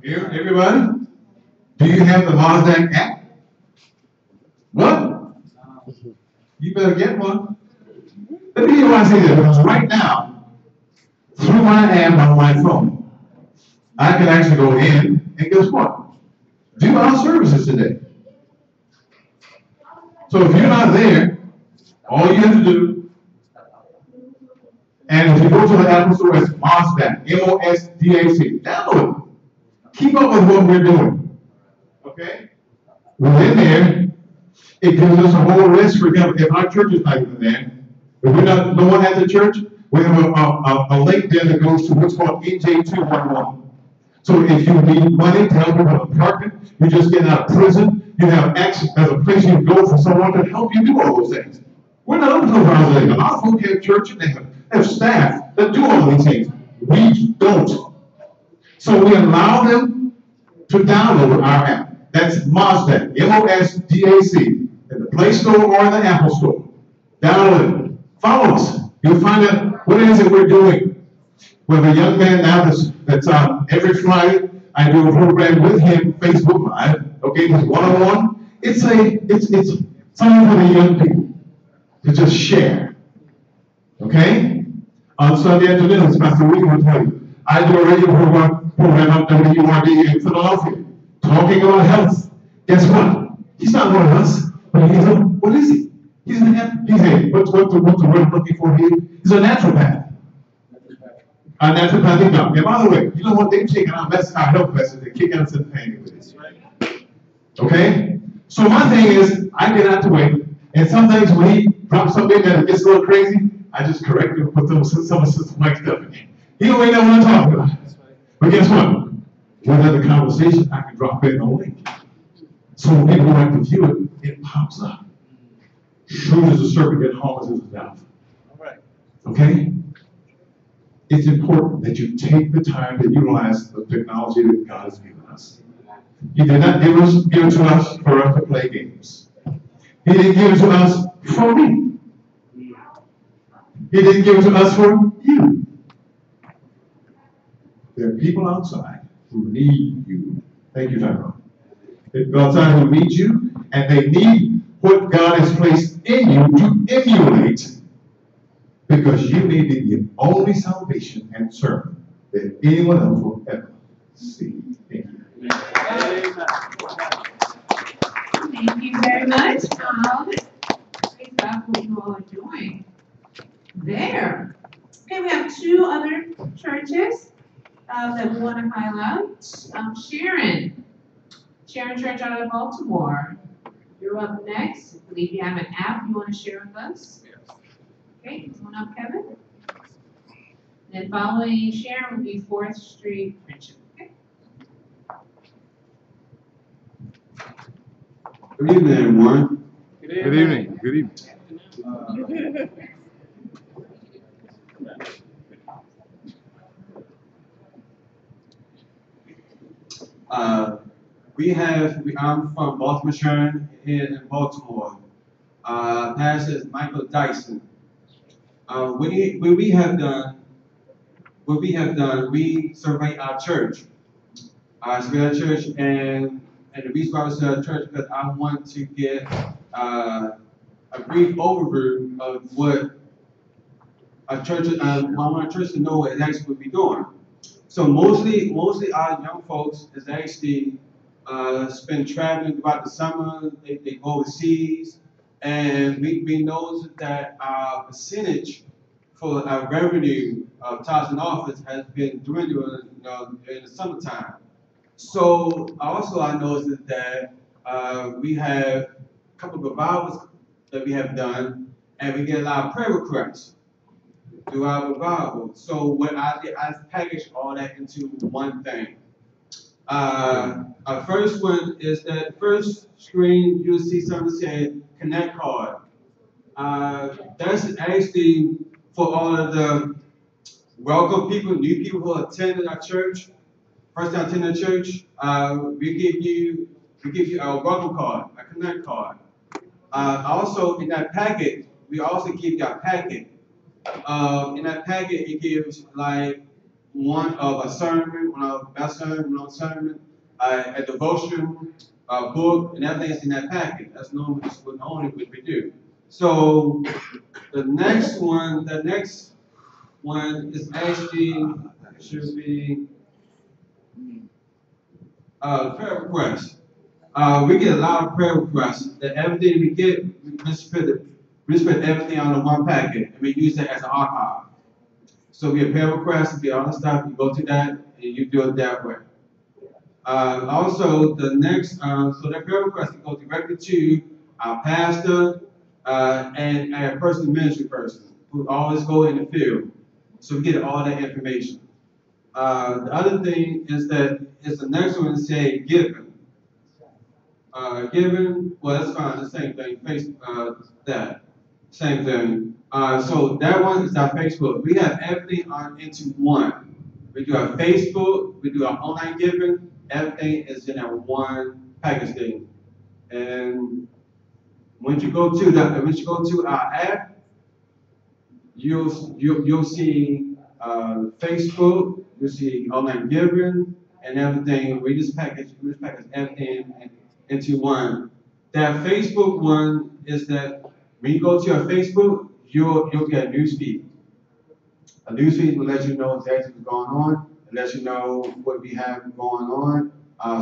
Speaker 3: Here, everybody? Do you have the Mazda app? What? You better get one. Let me tell you why I say that, because right now, through my app on my phone, I can actually go in and guess what? Do our services today. So if you're not there, all you have to do, and if you go to the Apple Store, it's Mosdac, M-O-S-D-A-C. Download it. Keep up with what we're doing. Okay? Within there, it gives us a whole list. For example, if our church is not even there, if we're not, no one at the church, we have a link there that goes to what's called NJ211. So if you need money to help you with apartment, you just get out of prison, you have access as a place you go for someone to help you do all those things. We're not open 24 hours a day. A lot of folks have church and they have staff that do all these things. We don't. So we allow them to download our app. That's Mosdac, M-O-S-D-A-C, in the Play Store or in the Apple Store. Download it. Follow us. You'll find out what it is that we're doing. We have a young man now that's on every Friday. I do a program with him, Facebook Live. Okay, it's one-on-one. It's something for the young people to just share. Okay? On Sunday afternoons, Pastor William will tell you, I do a radio program on WURD in Philadelphia, talking about health. Guess what? He's not one of us, but what is he? What's the word I'm looking for here? He's a naturopath. A naturopathic doctor. And by the way, you know what? They've taken our health message and kicking us in the pain with this. Okay? So my thing is, I get out the way, and some things when he drops something that gets a little crazy, I just correct him, put some of Sister Mike's stuff in. He don't really know what I'm talking about. But guess what? Within the conversation, I can drop in a link. So when people like to view it, it pops up. Shrewd as a serpent, yet harmless as a dove. Okay? It's important that you take the time to utilize the technology that God has given us. He did not give it to us for us to play games. He didn't give it to us for me. He didn't give it to us for you. There are people outside who need you. Thank you, Tyrone. There are people outside who need you, and they need what God has placed in you to emulate, because you may be the only salvation and sermon that anyone else will ever see. Thank you.
Speaker 6: Thank you very much, Tom. Praise God for what you all are doing there. Okay, we have two other churches that we want to highlight. Sharon Church out of Baltimore. You're up next. I believe you have an app you want to share with us. Okay, come on up, Kevin. And then following Sharon would be 4th Street Friendship. Okay.
Speaker 10: Good evening, everyone.
Speaker 2: Good evening. Good evening.
Speaker 10: I'm from Baltimore, Sharon, here in Baltimore. Pastor is Michael Dyson. What we have done, we survey our church. And the reason why I was at church because I want to get a brief overview of what a church. I want our church to know what it actually would be doing. So mostly our young folks is actually spend traveling throughout the summer. They go overseas, and we noticed that our percentage for our revenue of tithes and offers has been dwindling, in the summertime. So also I noticed that we have a couple of revivals that we have done, and we get a lot of prayer requests through our revival. So what I did, I packaged all that into one thing. Our first one is that first screen, you'll see something that said Connect Card. That's actually for all of the welcome people, new people who attended our church, first time attending the church. We give you a welcome card, a Connect card. Also in that packet, we also give you a packet. In that packet, it gives like one of a sermon, one of a sermon, a devotion, a book, and everything's in that packet. That's normally what we do. So the next one is actually should be prayer requests. We get a lot of prayer requests. That everything we get, we just put everything on the one packet, and we use it as an archive. So we have prayer requests, we get all the stuff, you go to that, and you do it that way. Also, the next, so that prayer request can go directly to our pastor and a personal ministry person who always go in the field. So we get all that information. The other thing is that is the next one is say giving. Giving, well, that's fine, the same thing. That same thing. So that one is our Facebook. We have everything into one. We do our Facebook, we do our online giving. Everything is in that one package thing. And when you go to our app, you'll see Facebook, you'll see online giving and everything. We just package everything into one. That Facebook one is that when you go to your Facebook, you'll get a news feed. A news feed will let you know exactly what's going on. It lets you know what we have going on.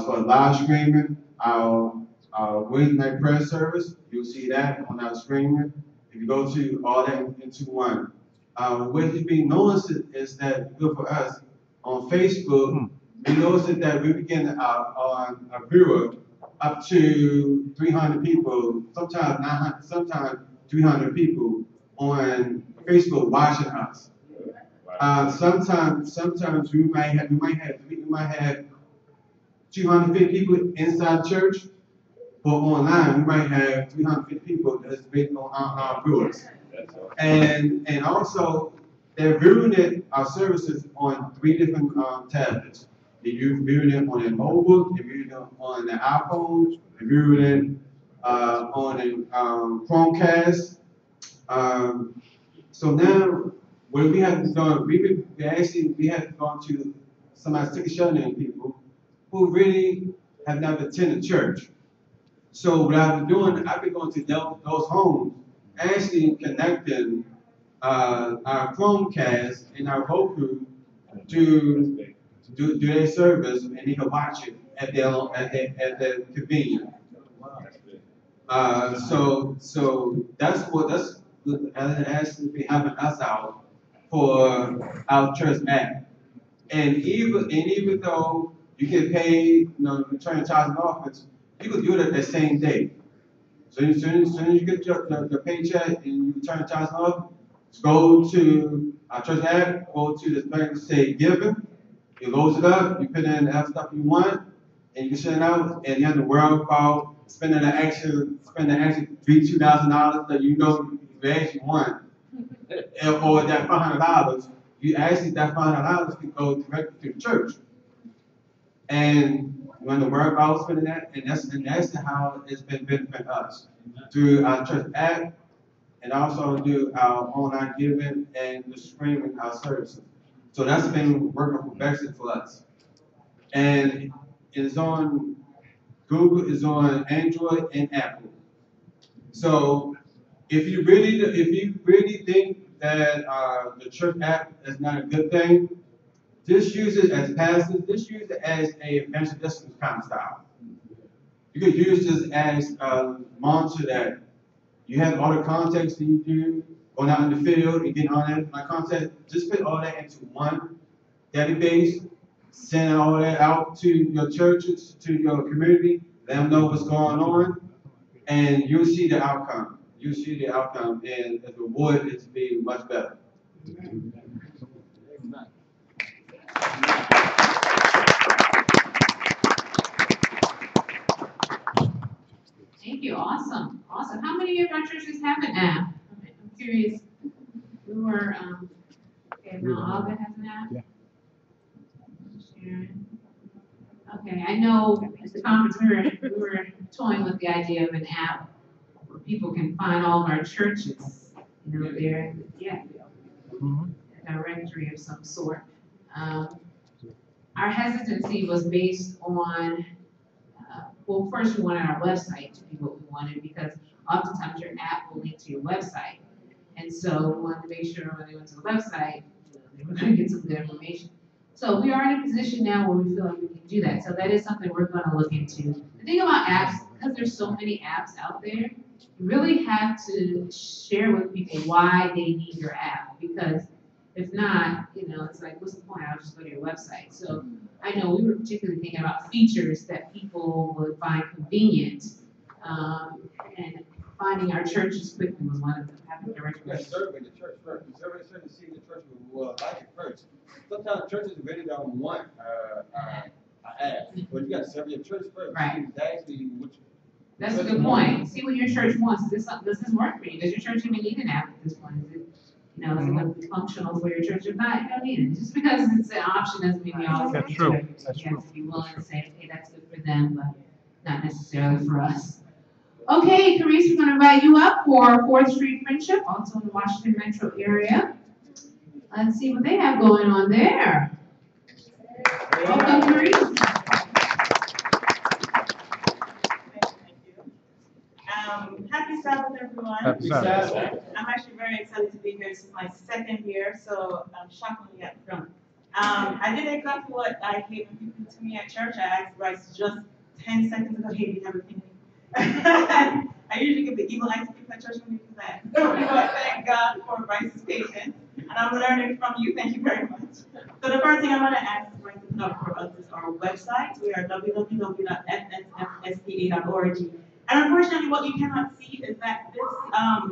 Speaker 10: So live streaming, our Wednesday night prayer service, you'll see that on our streaming. If you go to all that into one. What is being noticed is that good for us on Facebook, we noticed that we begin on a viewer up to 300 people, sometimes 900, sometimes 300 people on Facebook watching us. Sometimes we might have 250 people inside the church, but online we might have 350 people that's based on our viewers. And also they're viewing our services on 3 different tablets. They're viewing it on a mobile, they're viewing it on the iPhone, they're viewing it on a Chromecast. So now, what we have done, we have gone to some stick shut-in people who really have never attended church. So what I've been doing, I've been going to those homes, actually connecting our Chromecast and our Roku to do their service, and they can watch it at their convenience. So that's actually be having us out for our church app. And even though you get paid, return tithes and offerings, you can do it that same day. So as soon as you get the paycheck and you return tithes and offerings, go to our church app, go to the bank and say giving. You load it up, you put in the stuff you want, and you can send it out, and you have to worry about spending the extra $2,000 that you know you actually want, or that $500. That $500 can go directly to the church, and you want to worry about spending that, and that's how it's been benefiting us through our church app, and also do our online giving and the streaming our services. So that's been working perfection for us. And it's on Google, it's on Android and Apple. So if you really think that the church app is not a good thing, just use it as passive, just use it as a evangelistic kind of style. You could use this as a monitor that you have all the contacts that you do, going out in the field and getting all that content. Just put all that into one database, send all that out to your churches, to your community, let them know what's going on, and you'll see the outcome. You'll see the outcome, and the reward is being much better.
Speaker 6: Thank you. Awesome. Awesome. How many of our churches have an app? I'm curious. We were, okay, now Alva has an app?
Speaker 2: Yeah.
Speaker 6: Sharon. Okay, I know at the conference we were toying with the idea of an app where people can find all of our churches. You know, there, yeah, a directory of some sort. Our hesitancy was based on, well, first we wanted our website to be what we wanted, because oftentimes your app will link to your website. And so we wanted to make sure when they went to the website, they were going to get some good information. So we are in a position now where we feel like we can do that. So that is something we're going to look into. The thing about apps, because there's so many apps out there, you really have to share with people why they need your app. Because if not, you know, it's like, what's the point? I'll just go to your website. So I know we were particularly thinking about features that people would find convenient, and finding our churches quickly was one of them. Having direct
Speaker 10: You got to survey the church first. You survey the church and see if the church will like it first. Sometimes churches really don't want an ad, but you got to survey your church first.
Speaker 6: Right.
Speaker 10: Actually,
Speaker 6: That's a good point. See what your church wants. Does this work for you? Does your church even need an app at this point? Is it, you know, is it going to be functional for your church? If not, you don't need it. Just because it's an option doesn't mean you always have to do it.
Speaker 2: That's
Speaker 6: You
Speaker 2: true.
Speaker 6: have to be willing to say, okay, that's good for them, but not necessarily for us. Okay, Carice, we're going to invite you up for 4th Street Friendship, also in the Washington metro area. Let's see what they have going on there. Welcome, Carice.
Speaker 11: Happy Sabbath, everyone.
Speaker 2: Happy Sabbath.
Speaker 11: I'm actually very excited to be here. This is my 2nd year, so I'm shockingly up front. I did exactly what I hate when people do to me at church. I asked Bryce just 10 seconds ago, hey, do you have a thing? I usually give the evil eye to people at church when they do that. So thank God for Bryce's patience. And I'm learning from you. Thank you very much. So the first thing I'm going to ask Bryce to put up for us is our website. We are www.ssfsda.org. And unfortunately, what you cannot see is that this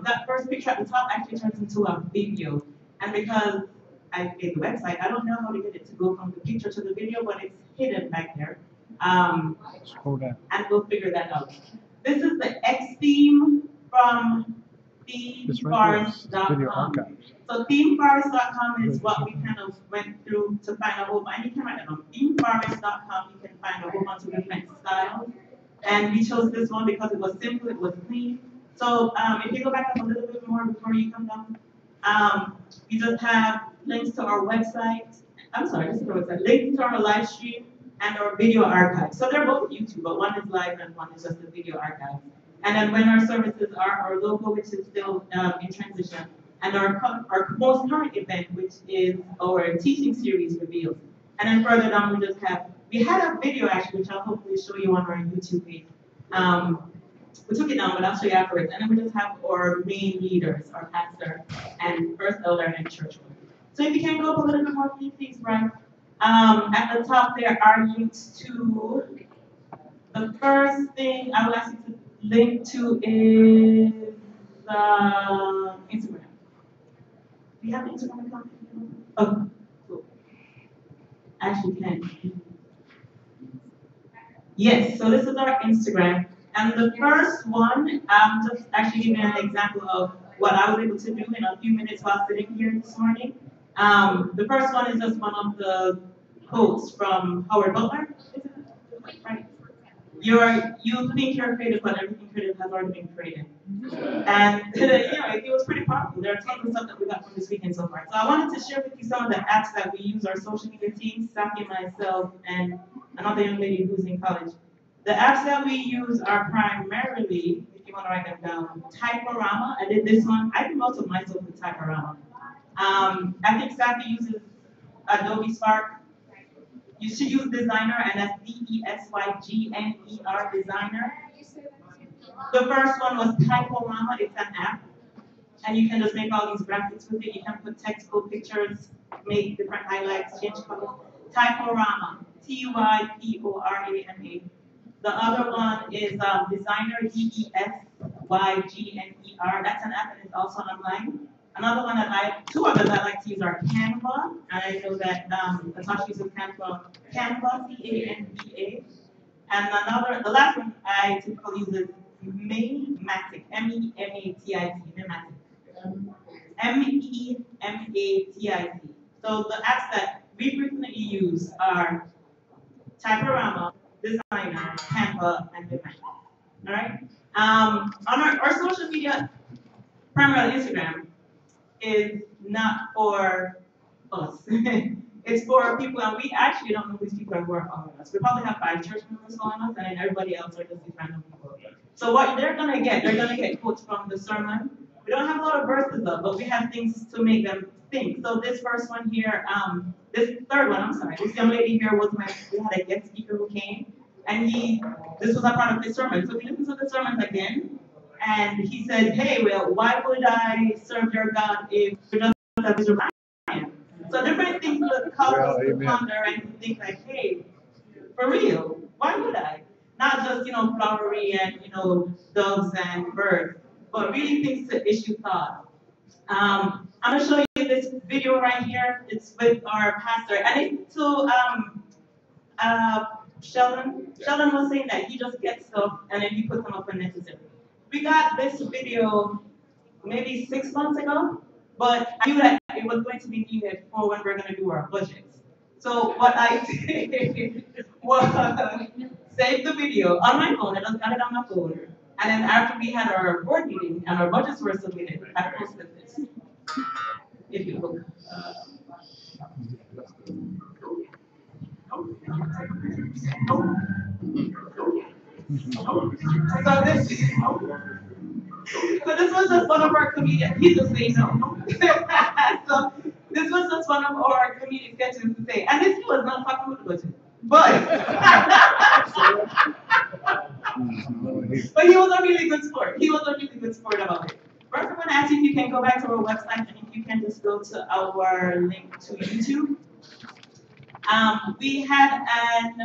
Speaker 11: that first picture at the top actually turns into a video. And because I made the website, I don't know how to get it to go from the picture to the video, but it's hidden back there.
Speaker 2: Scroll down.
Speaker 11: And we'll figure that out. This is the X theme from themeforest.com. So themeforest.com is what we kind of went through to find a whole bunch. And you can write it on themeforest.com. You can find a whole bunch of different styles. And we chose this one because it was simple, it was clean. So if you go back up a little bit more before you come down, we just have links to our website. I'm sorry, this is our website. Links to our live stream and our video archive. So they're both YouTube, but one is live and one is just the video archive. And then when our services are our logo, which is still in transition, and our most current event, which is our teaching series reveals. And then further down, we had a video actually, which I'll hopefully show you on our YouTube page. We took it down, but I'll show you afterwards. And then we just have our main leaders, our pastor and first elder and church. So if you can go up a little bit more, please, Brian. At the top there are links to, the first thing I would ask you to link to is Instagram. Do you have an Instagram account? Oh, cool. Actually, can. Yes, so this is our Instagram. And the first one, I'm just actually giving an example of what I was able to do in a few minutes while sitting here this morning. The first one is just one of the quotes from Howard Butler. Right. You think you're creative, but everything creative has already been created. And it was pretty powerful. There are tons of stuff that we got from this weekend so far. So I wanted to share with you some of the apps that we use, our social media team, Saki, myself, and another young lady who's in college. The apps that we use are primarily, if you want to write them down, Typorama. I did this one. I do most of my stuff with Typorama. I think Saki uses Adobe Spark. You should use Designer, and that's DESYGNER, Designer. The first one was Typorama. It's an app, and you can just make all these graphics with it. You can put textbook pictures, make different highlights, change colors. Typorama, Typorama. The other one is Designer, Desygner. That's an app and it's also online. Another one that two others I like to use are Canva, and I know that Natasha uses Canva, C-A-N-V-A. And the last one I typically use is Mematic, M-E-M-A-T-I-C, Mematic. M-E-M-A-T-I-C. So the apps that we frequently use are Typorama, Designer, Canva, and Mematic. All right? On our social media, primarily Instagram, is not for us. It's for people, and we actually don't know these people who are following us. We probably have 5 church members following us, and then everybody else are just these random people. So what they're gonna get quotes from the sermon. We don't have a lot of verses though, but we have things to make them think. So this first one here, this third one, I'm sorry, this young lady here was we had a guest speaker who came, and this was a part of his sermon. So we listened to the sermons again, and he said, hey, well, why would I serve your God if you're just as your man? So different things to cause us to ponder and to think like, hey, for real, why would I? Not just, flowery and, doves and birds, but really things to issue thought. I'm gonna show you this video right here. It's with our pastor, and it's to Sheldon. Sheldon was saying that he just gets stuff and then he puts them up when necessary. We got this video maybe 6 months ago, but I knew that it was going to be needed for when we're going to do our budgets. So what I did was save the video on my phone. I just got it on my phone. And then after we had our board meeting and our budgets were submitted, I posted this. If you look. So this was just one of our comedians. He just saying no. So this was just one of our comedian sketches to say, and this was not talking about the budget, but he was a really good sport. He was a really good sport about it. First, I'm going to ask you if you can go back to our website and if you can just go to our link to YouTube. We had are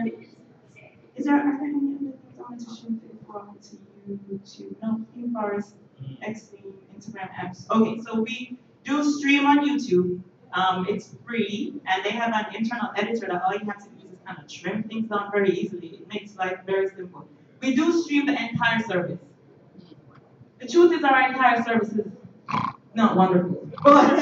Speaker 11: there any other things I wanted to show to YouTube? No, Theme Forest, X-Theme, Instagram apps. Okay, so we do stream on YouTube. It's free, and they have an internal editor that all you have to do is kind of trim things down very easily. It makes life very simple. We do stream the entire service. The truth is our entire service is not wonderful, but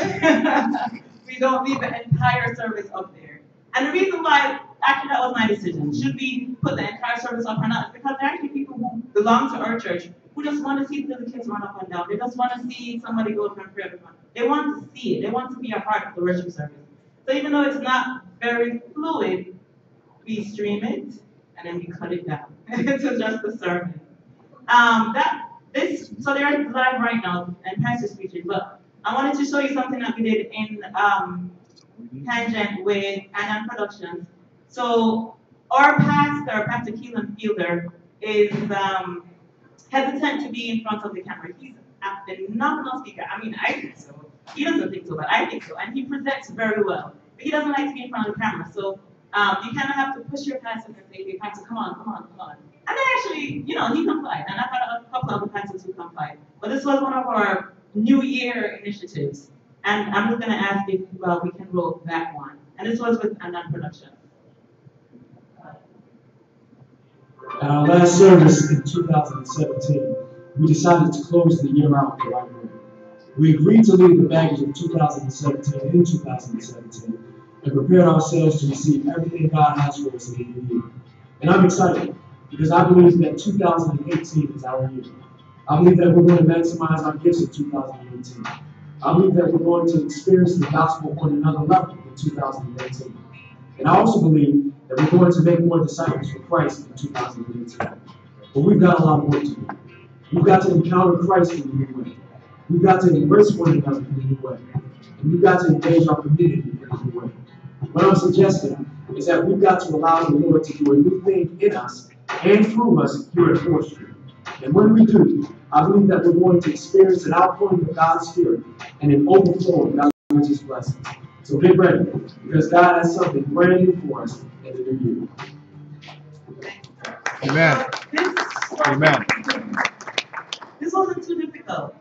Speaker 11: we don't leave the entire service up there. And the reason why, actually that was my decision, should we put the entire service up or not, is because there are actually people who belong to our church who just want to see the kids run up and down. They just want to see somebody go up and pray everyone. They want to see it. They want to be a part of the worship service. So even though it's not very fluid, we stream it and then we cut it down to just the sermon. So they're live right now and Pastor's preaching, but I wanted to show you something that we did in Tangent with Annan Productions. So our pastor, Pastor Keelan Fielder, is hesitant to be in front of the camera. He's a phenomenal speaker. I mean, I think so. He doesn't think so, but I think so. And he presents very well. But he doesn't like to be in front of the camera. So you kind of have to push your pastor and say, hey, pastor, come on, come on, come on. And then actually, he complied. And I've had a couple of pastors who complied. But this was one of our New Year initiatives. And I'm just going to ask if we can roll that one. And this was with Annan Production.
Speaker 12: At our last service in 2017, we decided to close the year out the right way. We agreed to leave the baggage of 2017 in 2017 and prepared ourselves to receive everything God has for us in the new year. And I'm excited because I believe that 2018 is our year. I believe that we're going to maximize our gifts in 2018. I believe that we're going to experience the gospel on another level in 2018. And I also believe that we're going to make more disciples for Christ in 2018. But we've got a lot of work to do. We've got to encounter Christ in a new way. We've got to embrace one another in a new way. And we've got to engage our community in a new way. What I'm suggesting is that we've got to allow the Lord to do a new thing in us and through us here at 4th Street. And when we do, I believe that we're going to experience an outpouring of God's Spirit and an overflow of God's richest blessings. So get ready, because God has something brand new for us in the new year.
Speaker 2: Amen. Amen.
Speaker 11: This wasn't too difficult.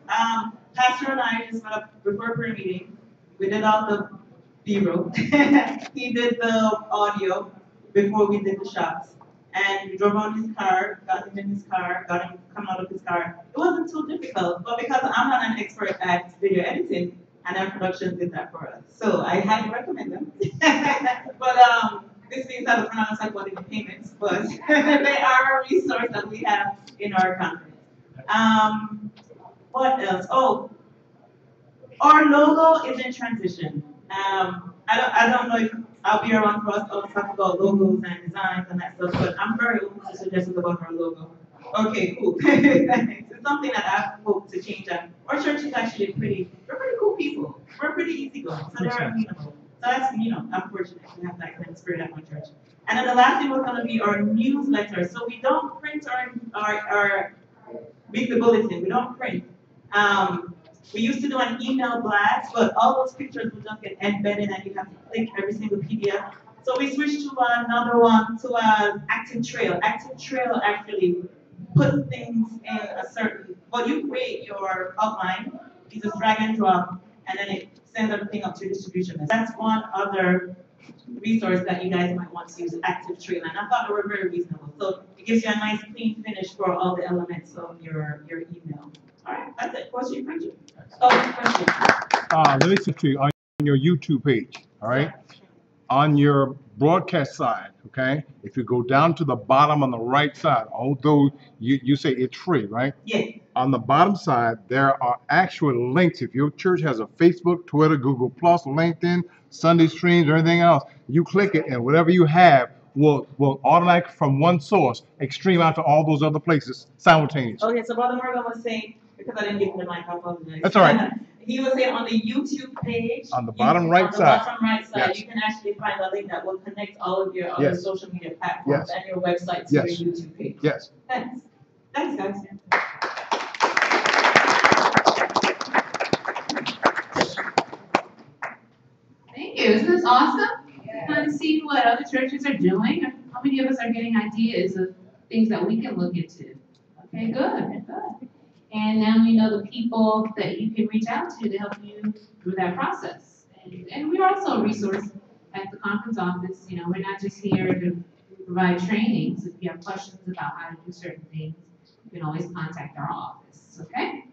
Speaker 11: Pastor and I just went up before prayer meeting. We did all the B-roll. He did the audio before we did the shots. And we drove around his car, got him in his car, got him come out of his car. It wasn't too difficult, but because I'm not an expert at video editing, and our production did that for us. So I highly recommend them. But this means I was not talking about any payments, but they are a resource that we have in our conference. What else? Oh, our logo is in transition. I don't know if I'll be around for us to talk about logos and designs and that stuff, but I'm very open to suggestions about our logo. Okay, cool. It's something that I hope to change. Our church is actually we're pretty cool people. We're pretty easygoing, so they're amenable. So that's, I'm fortunate to have that kind of spirit at my church. And then the last thing was going to be our newsletter. So we don't print our weekly bulletin. We don't print. We used to do an email blast, but all those pictures would just get embedded and you have to click every single PDF. So we switched to another one, to Active Trail. Active Trail actually puts things in a certain, well, you create your outline, you just drag and drop, and then it sends everything up to your distribution list. That's one other resource that you guys might want to use, Active Trail, and I thought they were very reasonable. So it gives you a nice clean finish for all the elements of your email. All right, that's it. What's your question? Oh, question.
Speaker 2: Let me say to you, on your YouTube page, all right? On your broadcast side, okay? If you go down to the bottom on the right side, although you say it's free, right?
Speaker 11: Yes.
Speaker 2: On the bottom side, there are actual links. If your church has a Facebook, Twitter, Google+, LinkedIn, Sunday streams, or anything else, you click it and whatever you have will automatically from one source stream out to all those other places simultaneously.
Speaker 11: Okay, so Brother Morgan was saying, because I didn't give him the mic, I apologize.
Speaker 2: That's all right.
Speaker 11: He was saying on the YouTube page,
Speaker 2: on the bottom right side,
Speaker 11: yes, you can actually find a link that will connect all of your other social media platforms and your website to your YouTube page.
Speaker 2: Yes.
Speaker 11: Thanks. Thanks, guys.
Speaker 6: Thank you. Isn't this awesome? Kind of see what other churches are doing. How many of us are getting ideas of things that we can look into? Okay, good, good. And now we know the people that you can reach out to help you through that process. And we're also a resource at the conference office. We're not just here to provide trainings. If you have questions about how to do certain things, you can always contact our office, okay?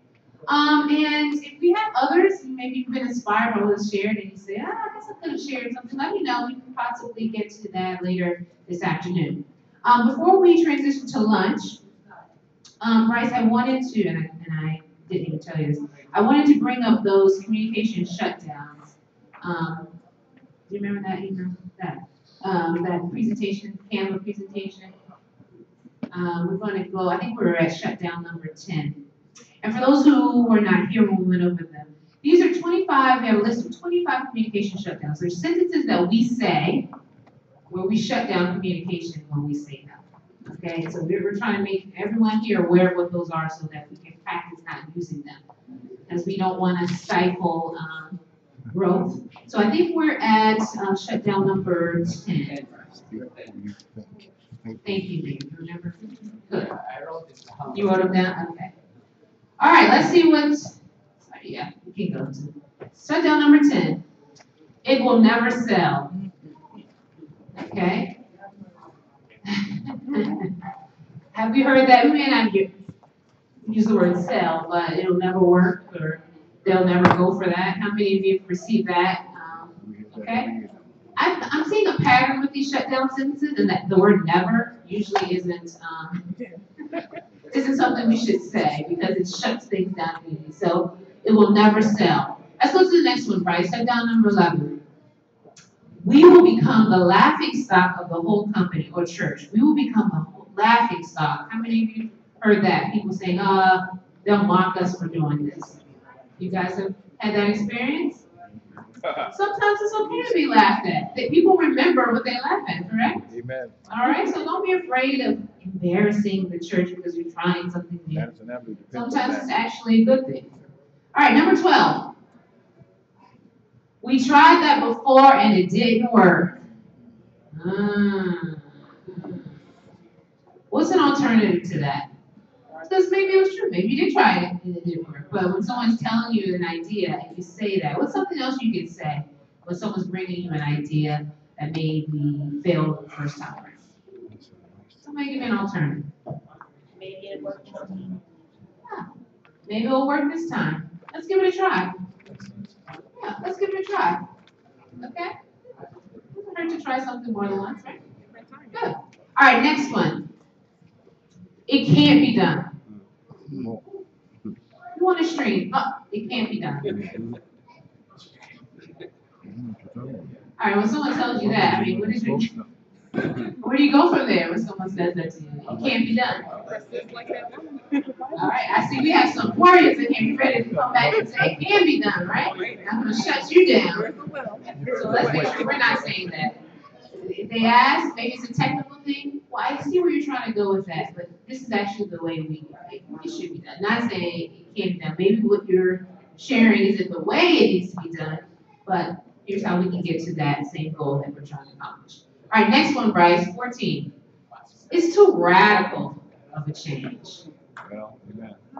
Speaker 6: And if we have others, maybe you've been inspired by what was shared and you say, I guess I could have shared something, let me know. We can possibly get to that later this afternoon. Before we transition to lunch, Bryce, I wanted to, and I didn't even tell you this, I wanted to bring up those communication shutdowns. Do you remember that email? That presentation, Canva presentation? We're going to go, I think we're at shutdown number 10. And for those who were not here when we went over them, these are 25, we have a list of 25 communication shutdowns. They're sentences that we say where we shut down communication when we say them. Okay, so we're trying to make everyone here aware of what those are so that we can practice not using them, as we don't want to stifle growth. So I think we're at shutdown number 10. Thank you, Dave. You remember? Good. You wrote them down? Okay. All right, let's see what's, yeah, we can go to. Shutdown number 10. It will never sell. Okay. Have you heard that? We may not use the word sell, but it'll never work or they'll never go for that. How many of you have received that? Okay. I'm seeing a pattern with these shutdown sentences, and that the word never usually isn't something we should say because it shuts things down immediately. So it will never sell. Let's go to the next one, Bryce. Shutdown number 11. We will become the laughing stock of the whole company or church. We will become the laughing stock. How many of you heard that? People saying, they'll mock us for doing this. You guys have had that experience? Sometimes it's okay to be laughed at. That people remember what they laugh at, correct?
Speaker 2: Amen.
Speaker 6: All right, so don't be afraid of embarrassing the church because you're trying something new. Sometimes it's actually a good thing. All right, number 12. We tried that before and it didn't work. What's an alternative to that? Because maybe it was true. Maybe you did try it and it didn't work. But when someone's telling you an idea and you say that, what's something else you can say when someone's bringing you an idea that maybe failed the first time around? Somebody give me an alternative.
Speaker 9: Maybe it worked.
Speaker 6: Yeah. Maybe it'll work this time. Let's give it a try. Yeah, let's give it a try. Okay? It doesn't hurt to try something more than once, right? Good. All right, next one. It can't be done. You want to stream? Oh, it can't be done. All right, when someone tells you that, I mean, what is your, where do you go from there when someone says that to you? It can't be done. All right, I see we have some warriors in here ready to come back and say it can be done, right? I'm going to shut you down. So let's make sure we're not saying that. If they ask, maybe it's a technical thing. Well, I see where you're trying to go with that, but this is actually the way it should be done. Not saying it can't be done. Maybe what you're sharing isn't the way it needs to be done, but here's how we can get to that same goal that we're trying to accomplish. All right, next one, Bryce, 14. It's too radical of a change.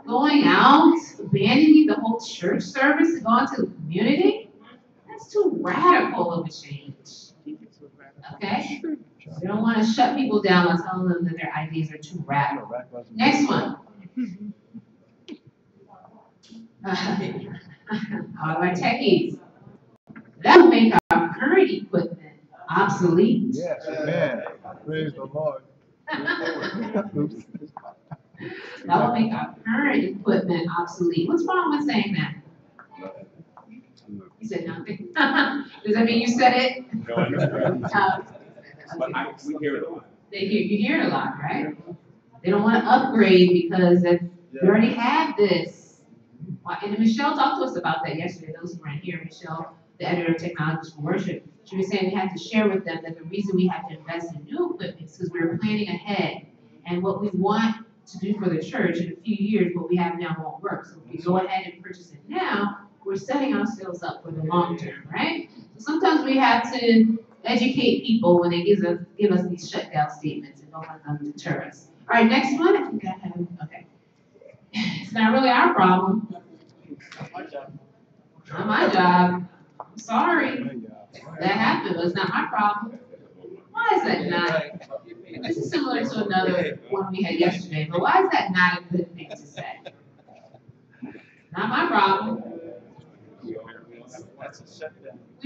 Speaker 6: Going out, abandoning the whole church service and going to the community, that's too radical of a change. Okay? We don't want to shut people down by telling them that their ideas are too radical. Next one. All of our techies. That will make our current equipment obsolete.
Speaker 2: Yes, amen. Praise the Lord.
Speaker 6: That will make our current equipment obsolete. What's wrong with saying that? You said nothing. Does that mean you said it?
Speaker 1: No, I know. We hear it a lot.
Speaker 6: You hear it a lot, right? They don't want to upgrade because they already have this. And Michelle talked to us about that yesterday. Those who weren't here, Michelle, the editor of Technologies for Worship, she was saying we had to share with them that the reason we have to invest in new equipment is because we're planning ahead. And what we want to do for the church in a few years, what we have now won't work. So if we go ahead and purchase it now, we're setting ourselves up for the long term, right? So sometimes we have to educate people when they give us these shutdown statements and don't let them deter us. All right, next one. I think I have, okay. It's not really our problem. Not my job. I'm sorry. That happened, but it's not my problem. Why is that not? This is similar to another one we had yesterday, but why is that not a good thing to say? Not my problem. We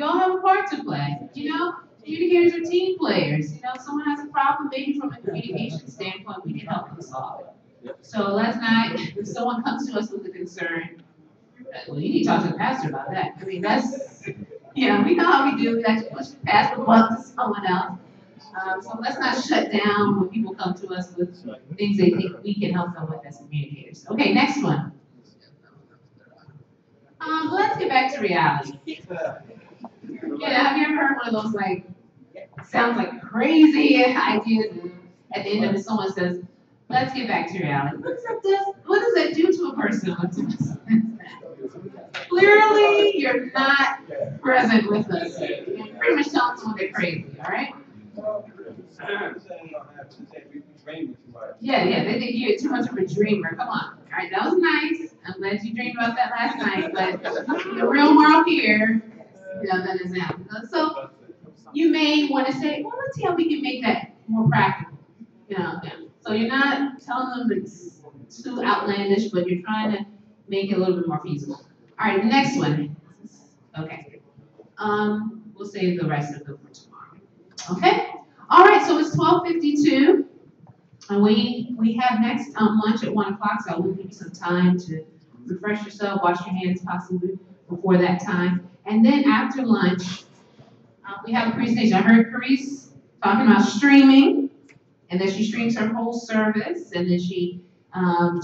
Speaker 6: all have a part to play, you know? Communicators are team players. You know, if someone has a problem, maybe from a communication standpoint, we can help them solve it. So let's not, if someone comes to us with a concern, well, you need to talk to the pastor about that. I mean, that's, you know, we know how we do. We like to push the pastor buck to someone else. So let's not shut down when people come to us with things they think we can help them with as communicators. Okay, next one. Let's get back to reality. Yeah, have you ever heard one of those, like, sounds like crazy ideas, and at the end of it, someone says, let's get back to reality. What does that do to a person when someone says that? Clearly, you're not present with us. You're pretty much telling someone they're crazy, all right? Yeah, they think you're too much of a dreamer. Come on. All right, that was nice. I'm glad you dreamed about that last night, but the real world here, you know, that doesn't happen. So you may want to say, well, let's see how we can make that more practical. You know, so you're not telling them it's too outlandish, but you're trying to make it a little bit more feasible. All right, next one. Okay. We'll save the rest of them for tomorrow. Okay. All right. So it's 12:52, and we have next lunch at 1 o'clock. So I will give you some time to refresh yourself, wash your hands possibly before that time, and then after lunch, we have a presentation. I heard Carice talking about streaming, and then she streams her whole service, and then she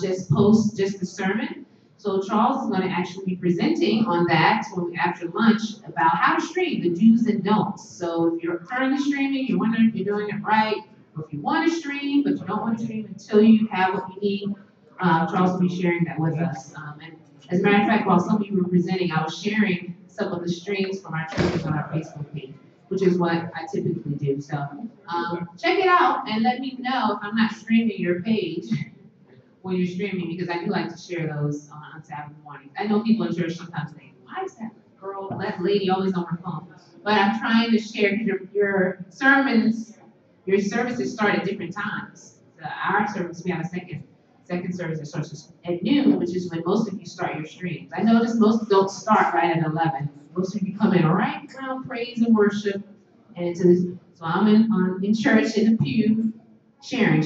Speaker 6: just posts just the sermon. So Charles is going to actually be presenting on that after lunch about how to stream, the do's and don'ts. So if you're currently streaming, you're wondering if you're doing it right, or if you want to stream, but you don't want to stream until you have what you need, Charles will be sharing that with us. And as a matter of fact, while some of you were presenting, I was sharing some of the streams from our churches on our Facebook page, which is what I typically do. So check it out and let me know if I'm not streaming your page when you're streaming, because I do like to share those on Saturday mornings. I know people in church sometimes think, why is that girl, that lady always on her phone? But I'm trying to share your services start at different times. So our service, we have a second service that starts at noon, which is when most of you start your streams. I notice most don't start right at 11. Most of you come in right around praise and worship, and so I'm in church in the pew, sharing.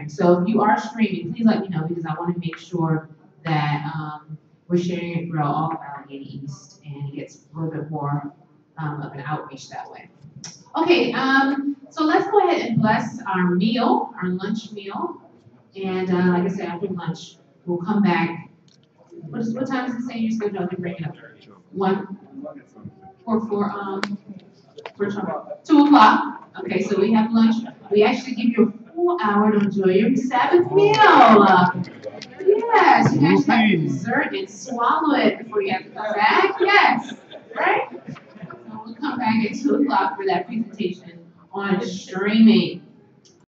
Speaker 6: So if you are streaming, please let me know, because I want to make sure that we're sharing it throughout all of Allegheny East, and it gets a little bit more of an outreach that way. Okay, so let's go ahead and bless our meal, our lunch meal. And like I said, after lunch, we'll come back. What time is it saying you're scheduled? I can bring it up. 2 o'clock. Okay, so we have lunch. We actually give you a full hour to enjoy your Sabbath meal. Yes, you guys have dessert and swallow it before you have to come back. Yes, right? So we'll come back at 2 o'clock for that presentation on streaming.